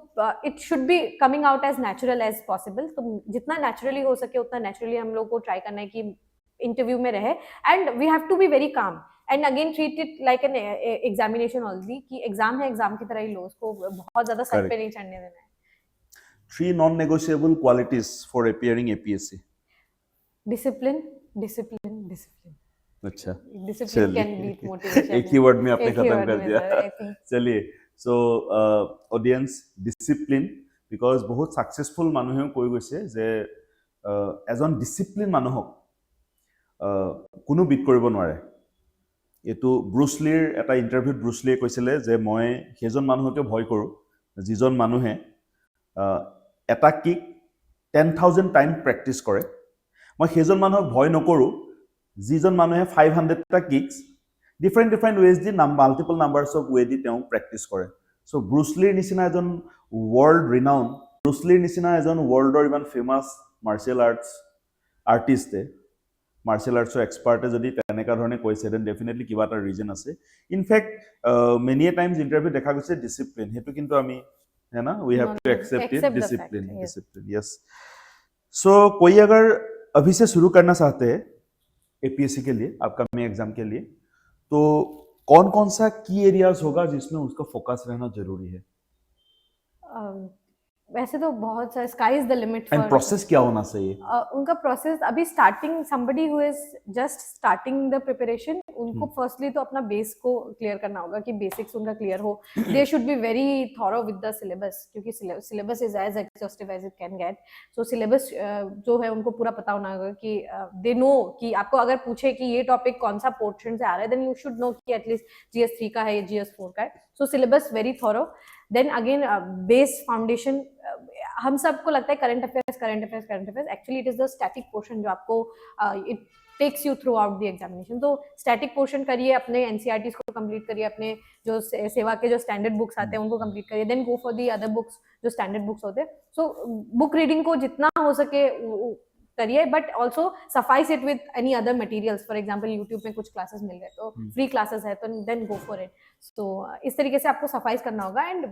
it should be coming out as natural as possible. तो जितना naturally हो सके उतना naturally हम लोग को try करना है कि इंटरव्यू में रहे. And we have to be very calm and again treat it like an examination already, कि एग्जाम है, एग्जाम की तरह ही लो उसको, बहुत ज्यादा सर पे नहीं चढ़ने देना है. 3 non-negotiable qualities for appearing APSC. Discipline, discipline, discipline. अच्छा, डिसिप्लिन कैन बीट मोटिवेशन. एक ही वर्ड में आपने खत्म कर दिया. चलिए, सो ऑडियंस, डिसिप्लिन, बिकॉज बहुत सक्सेसफुल মানুহে কৈ গৈছে যে এজন ডিসিপ্লিন মানুহক কোনো বিট কৰিব নোৱাৰে. এইটো ব্ৰুচলিৰ এটা ইণ্টাৰভিউত ব্ৰুচলিয়ে কৈছিলে যে মই সেইজন মানুহকে ভয় কৰোঁ যিজন মানুহে এটা কিক 10,000 টাইম প্ৰেক্টিছ কৰে মই সেইজন মানুহক ভয় নকৰোঁ যিজন মানুহে 500টা কিক্স ডিফাৰেণ্ট ৱেজ দি মাল্টিপল নাম্বাৰ্ছ অফ ৱে দি তেওঁ প্ৰেক্টিছ কৰে চ' ব্ৰুচলিৰ নিচিনা এজন ৱৰ্ল্ড ৰিনাউন ব্ৰুচলিৰ নিচিনা এজন ৱৰ্ল্ডৰ ইমান ফেমাছ মাৰ্চিয়েল আৰ্টছ আৰ্টিষ্টে মাৰ্চিয়েল আৰ্টছৰ এক্সপাৰ্টে যদি তেনেকুৱা ধৰণে কৈছে দেন ডেফিনেটলি কিবা এটা ৰিজন আছে in fact many a times interview দেখা গৈছে ডিচিপ্লিন সেইটো কিন্তু আমি है ना we have to accept it discipline discipline yes so कोई अगर अभी से शुरू करना चाहते हैं एपीएससी के लिए अपकमिंग एग्जाम के लिए तो कौन कौन सा की एरियाज होगा जिसमें उसका फोकस रहना जरूरी है वैसे तो बहुत सारे sky is the limit and process क्या होना चाहिए उनका प्रोसेस अभी starting somebody who is just starting the preparation उनको फर्स्टली तो अपना बेस को क्लियर करना होगा कि बेसिक्स उनका क्लियर हो they should be very thorough with the syllabus क्योंकि syllabus is as exhaustive as it can get so syllabus जो है उनको पूरा पता होना होगा कि दे नो कि आपको अगर पूछे कि ये टॉपिक कौन सा पोर्शन से आ रहा है देन यू शुड नो कि एटलीस्ट GS3 का है या GS4 का है so syllabus very thorough then again base foundation हम सबको लगता है current affairs actually it is the static portion जो आपको it takes you throughout the examination तो स्टैटिक पोर्शन करिए अपने एनसीईआरटीज को कंप्लीट करिए अपने जो सेवा के जो स्टैंडर्ड बुक्स आते हैं उनको कंप्लीट करिए then go for the other books जो स्टैंडर्ड बुक्स होते हैं सो बुक रीडिंग को जितना हो सके करिए but also suffice it with any other materials for example YouTube में कुछ क्लासेस मिल रहे तो फ्री क्लासेस है तो then go for it so इस तरीके से आपको सफाइस करना होगा एंड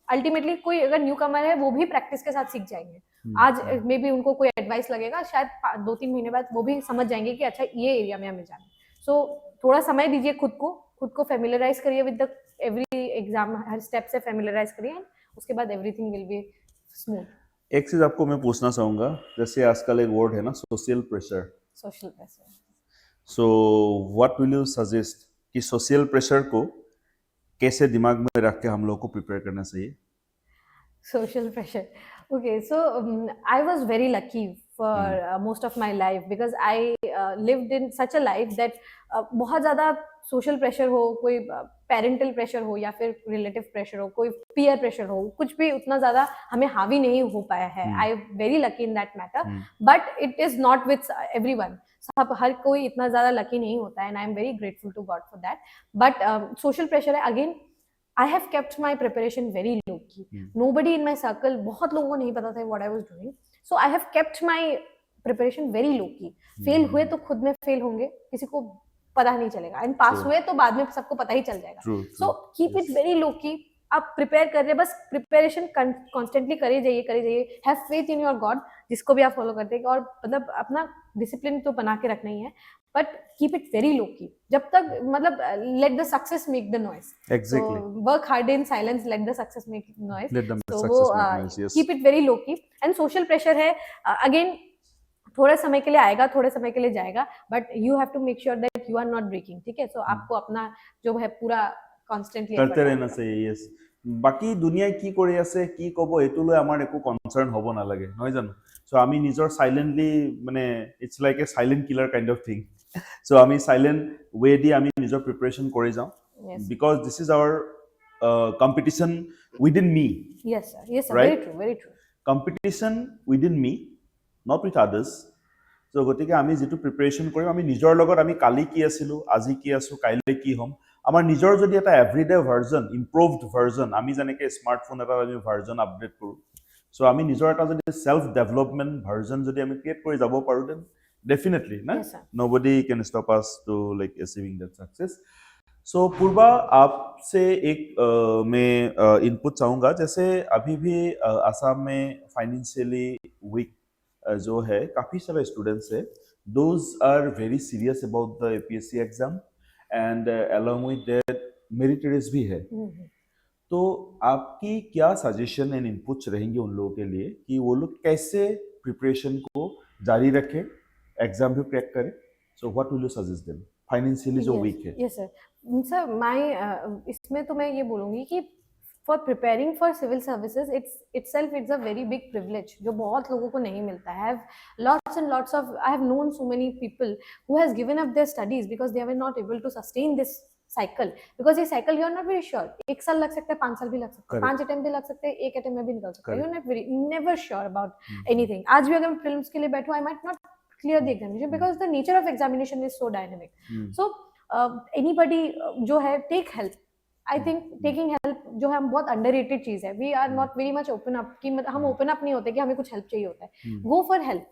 अल्टीमेटली कोई अगर न्यू कमर है वो भी प्रैक्टिस के साथ सीख जाएंगे आज मे बी उनको कोई एडवाइस लगेगा शायद 2-3 महीने बाद वो भी समझ जाएंगे कि अच्छा ये एरिया में हमें जाना सो थोड़ा समय दीजिए खुद को फेमिलराइज करिए with the every exam her step से फेमिलराइज करिए एंड उसके बाद एवरीथिंग विल बी स्मूथ एक चीज आपको मैं पूछना चाहूंगा जैसे आजकल एक वर्ड है ना social pressure so what will you suggest कि सोशल प्रेशर को कैसे दिमाग में रख के हम लोग को प्रिपेयर करना चाहिए social pressure okay so I was very lucky for most of my life because I lived in such a life that बहुत ज़्यादा सोशल प्रेशर हो कोई पेरेंटल प्रेशर हो या फिर रिलेटिव प्रेशर हो कोई पीयर प्रेशर हो कुछ भी उतना ज़्यादा हमें हावी नहीं हो पाया है I very lucky in that matter but it is not with everyone सब हर कोई इतना ज़्यादा लकी नहीं होता है and I am very grateful to God for that but social pressure है again I have kept my preparation very low key. Nobody in my circle, बहुत लोगों को नहीं पता था what I was doing. So I have kept my preparation very low key. Fail हुए तो खुद में fail होंगे, किसी को पता नहीं चलेगा. And pass हुए तो बाद में सबको पता ही चल जाएगा. So keep it very low key. आप प्रिपेयर कर रहे हैं बस प्रिपरेशन कॉन्स्टेंटली करे जाइए have faith in your God जिसको भी आप फॉलो करते हैं और मतलब अपना डिसिप्लिन तो बना के रखना ही है but keep it very low की जब तक मतलब let the success make the noise exactly work hard in silence let the success make noise तो वो कीप इट वेरी लो की एंड सोशल प्रेशर है अगेन थोड़े समय के लिए आएगा थोड़े समय के लिए जाएगा but you have to make sure that you are not breaking ठीक है सो आपको अपना जो है पूरा कन्स्टेंटली करते रहना चाहिए यस बाकी दुनिया की কৰি আছে কি কব এতুলৈ আমাৰ একো কনসার্ন হ'ব নালাগে নহয় জানো সো আমি নিজৰ সাইলেন্টলি মানে it's like a silent killer kind of thing so আমি সাইলেন্ট ওয়ে দি আমি নিজৰ প্ৰিপাৰেচন কৰি যাওঁ because this is our competition within me yes sir very true competition within me not with others so গতিকে আমি যেটো preparation কৰিম আমি নিজৰ লগত আমি কালি কি আছিলো আজি কি আছো কাইলৈ কি হ'ম আমাৰ নিজৰ যদি এটা এভৰিডে ভাৰ্জন ইম্প্ৰুভড ভাৰ্জন আমি যেনেকৈ স্মাৰ্টফোন এটা আমি ভাৰ্জন আপডেট কৰোঁ সো আমি নিজৰ এটা যদি সেলফ ডেভেলপমেন্ট ভাৰ্জন যদি আমি ক্ৰিয়েট কৰি যাব পাৰোঁ দেন डेफिनेटली ना nobody can stop us to like achieving that success so Purva आपसे एक मैं इनपुट चाहूँगा जैसे अभी भी असम में फाइनेंशियली वीक जो है काफ़ी सारे स्टूडेंट्स है those are very serious about the APSC exam and along with that मेरिटरीज भी है तो आपकी क्या सजेशन एंड इनपुट्स रहेंगे उन लोगों के लिए कि वो लोग कैसे प्रिपरेशन को जारी रखें एग्जाम भी क्रैक करें so what will you suggest them financially जो वीक है यस सर मैं इसमें तो मैं ये बोलूँगी कि for preparing for civil services, it's a very big privilege जो बहुत लोगों को नहीं मिलता है. I have known so many people who has given up their studies because they were not able to sustain this cycle, because ये cycle you are not very sure, 1 साल लग सकता है, 5 साल भी लग सकता है, 5 अटेम्प्ट भी लग सकते हैं, 1 अटेम्प्ट में भी निकल सकता है. You're never sure about anything. आज भी अगर मैं फिल्म्स के लिए बैठूं, I might not clear the examination because the nature of examination is so dynamic. So anybody जो है, take help. I think taking help जो है, हम बहुत underrated चीज है. We are not very much open up कि हम open up नहीं होते कि हमें कुछ help चाहिए होता है. Go for help.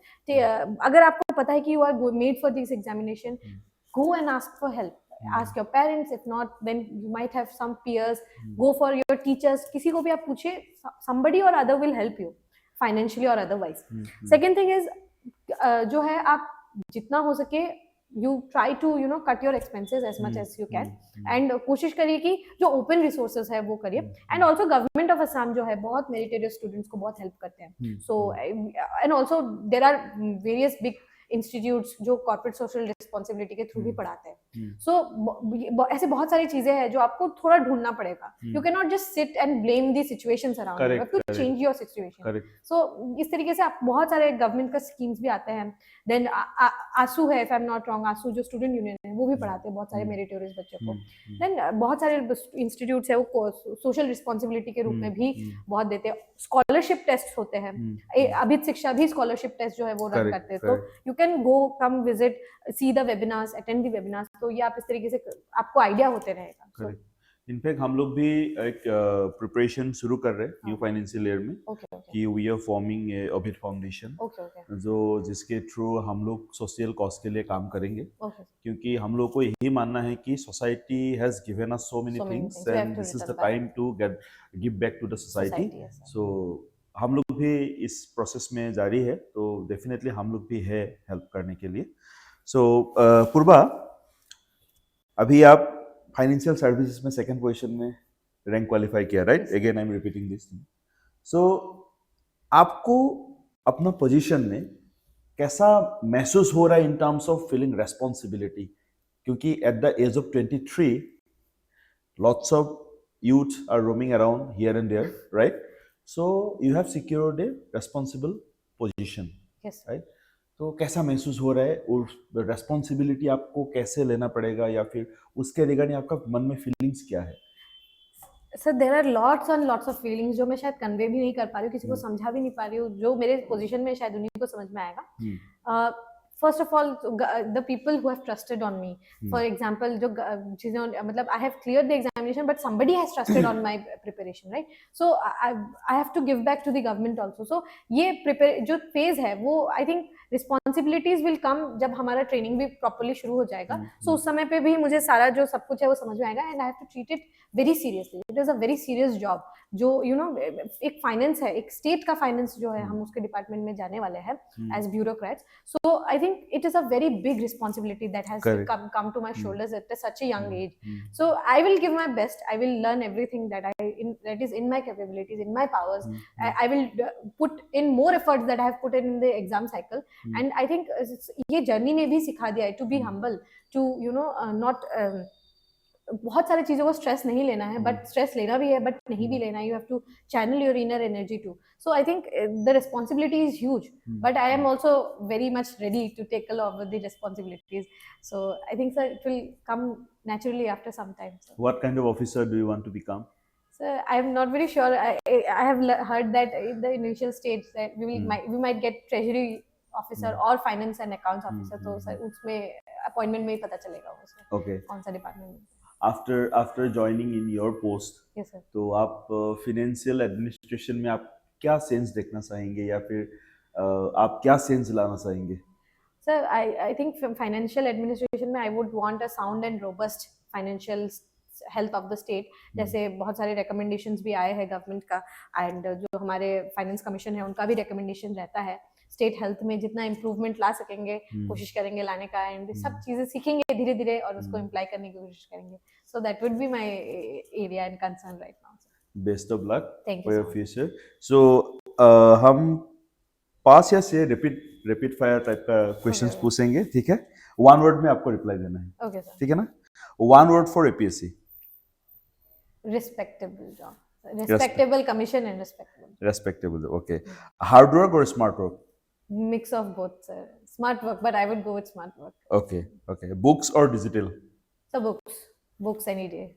अगर आपको पता है कि you are made for this examination, go and ask for help. Ask your parents. If not, then you might have some peers. Go for your teachers. किसी को भी आप पूछे, somebody or other will help you financially or otherwise. Second thing is जो है, आप जितना हो सके you try to cut your expenses as much as you can, and कोशिश करिए कि जो open resources है वो करिए. And also government of Assam जो है, बहुत meritorious students को बहुत help करते हैं. So and also there are various big institutes जो कॉर्पोरेट सोशल रिस्पॉन्सिबिलिटी के थ्रू भी पढ़ाते हैं. सो ऐसे बहुत सारी चीजें हैं जो आपको थोड़ा ढूंढना पड़ेगा. You can not just sit and blame the situations around you, have to change your situation. So इस तरीके से आप बहुत सारे गवर्नमेंट का स्कीम्स भी आते हैं. देन आसू है, if I am not wrong, AASU जो स्टूडेंट यूनियन है वो भी पढ़ाते हैं बहुत सारे मेरिटोरियस बच्चों को. देन बहुत सारे इंस्टीट्यूट्स है वो सोशल रिस्पॉन्सिबिलिटी के रूप में भी बहुत देते हैं. स्कॉलरशिप टेस्ट होते हैं, अभित शिक्षा भी स्कॉलरशिप टेस्ट जो है वो रन करते हैं. तो you can go, come visit, see the webinars, attend the webinars. तो ये आप इस तरीके से आपको आइडिया होते रहेगा. इनफैक्ट हम लोग भी एक प्रिपरेशन शुरू कर रहे हैं न्यू फाइनेंशियल ईयर में कि वी आर फॉर्मिंग ए अभित फाउंडेशन, जो जिसके थ्रू हम लोग सोशल कॉज के लिए काम करेंगे. क्योंकि हम लोग को यही मानना है कि society has given us so many things and this is the time to give back to the society. So हम लोग भी इस प्रोसेस में जारी है, तो डेफिनेटली हम लोग भी है हेल्प करने के लिए. सो पूर्वा, अभी आप फाइनेंशियल सर्विसेज में सेकंड पोजीशन में रैंक क्वालिफाई किया, right? Again I am repeating this thing. So आपको अपना पोजीशन में कैसा महसूस हो रहा है in terms of feeling responsibility? क्योंकि at the age of 23 lots of youth are roaming around here and there, right? So you have secured a responsible position, yes, right? तो कैसा महसूस हो रहा है, और रेस्पॉन्सिबिलिटी आपको कैसे लेना पड़ेगा, या फिर उसके रिगार्डिंग आपका मन में फीलिंग्स क्या है? Sir there are lots and lots of feelings जो मैं शायद कन्वे भी नहीं कर पा रही हूँ, किसी को समझा भी नहीं पा रही हूँ. जो मेरे पोजीशन में शायद उन्हीं को समझ में आएगा. First of all, the people who have trusted on me, for example, जो मतलब I have cleared the examination, but somebody has trusted on my preparation, right? So I have to give back to the government also. So ये जो phase है वो I think responsibilities will come जब हमारा training भी properly शुरू हो जाएगा. So उस समय पे भी मुझे सारा जो सब कुछ है वो समझ में आएगा, and I have to treat it very seriously. It is a very serious job. जो एक फाइनेंस है, एक स्टेट का फाइनेंस जो है, हम उसके डिपार्टमेंट में जाने वाले हैं as bureaucrats. So I think it is a very big responsibility that has come to my shoulders at such a young age. So I will give my best. I will learn everything that is in my capabilities, in my powers. I will put in more efforts that I have put in the exam cycle. And I think ये journey ने भी सिखा दिया है to be humble, to not बहुत सारी चीजों को स्ट्रेस नहीं लेना है, बट स्ट्रेस लेना भी है, बट नहीं भी लेना है. You have to channel your inner energy too. So I think the responsibility is huge, but I am also very much ready to tackle over the responsibilities. So I think sir it will come naturally after some time. So. What kind of officer do you want to become? Sir, I am not very sure. I have heard that in the initial stage that we might get treasury officer or finance and accounts officer. तो sir उसमें appointment में ही पता चलेगा उसमें. Okay. कौन सा department में. After joining in your post, yes, sir. तो आप फाइनेंशियल एडमिनिस्ट्रेशन में आप क्या सेंस देखना चाहेंगे, या फिर आप क्या सेंस लाना चाहेंगे? Sir I think financial administration में I would want a sound and robust financial health of the state. जैसे बहुत सारे रिकमेंडेशंस भी आए हैं गवर्नमेंट का, एंड जो हमारे फाइनेंस कमीशन है उनका भी रिकमेंडेशन रहता है. स्टेट हेल्थ में जितना इम्प्रूवमेंट ला सकेंगे कोशिश करेंगे लाने का, एंड सब चीजें सीखेंगे धीरे धीरे और उसको इम्प्लाई करने की कोशिश करेंगे. So that would be my area and concern right now. Best of luck for your future. So हम पास या से रिपीट फायर टाइप का क्वेश्चंस पूछेंगे, ठीक है? वन वर्ड में आपको रिप्लाई देना है. Okay sir. ठीक है ना? One word for APSC. Respectable job. Respectable commission and respectable. Respectable. Okay. Hard work or smart work? Mix of both, sir. Smart work, but I would go with smart work. Okay. Okay. Books or digital? So books any day.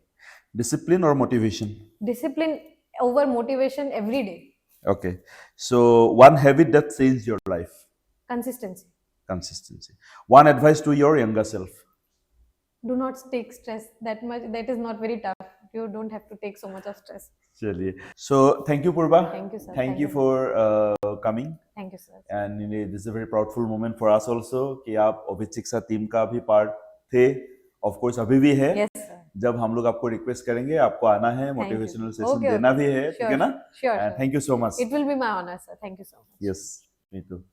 Discipline or motivation? Discipline over motivation every day. Okay. So one habit that changed your life? Consistency. Consistency. One advice to your younger self? Do not take stress that much. That is not very tough. You don't have to take so much of stress. चलिए. So thank you, Purba. Thank you, sir. Thank you for coming. Thank you, sir. And this is a very proudful moment for us also कि आप अभित शिक्षा team का भी part थे. Of course अभी भी है. Yes, sir. जब हम लोग आपको रिक्वेस्ट करेंगे आपको आना है, मोटिवेशनल सेशन Okay, देना okay. भी है, ठीक है ना? Sure. And thank you so much. It will be my honor, sir. Thank you so much. Yes, me too.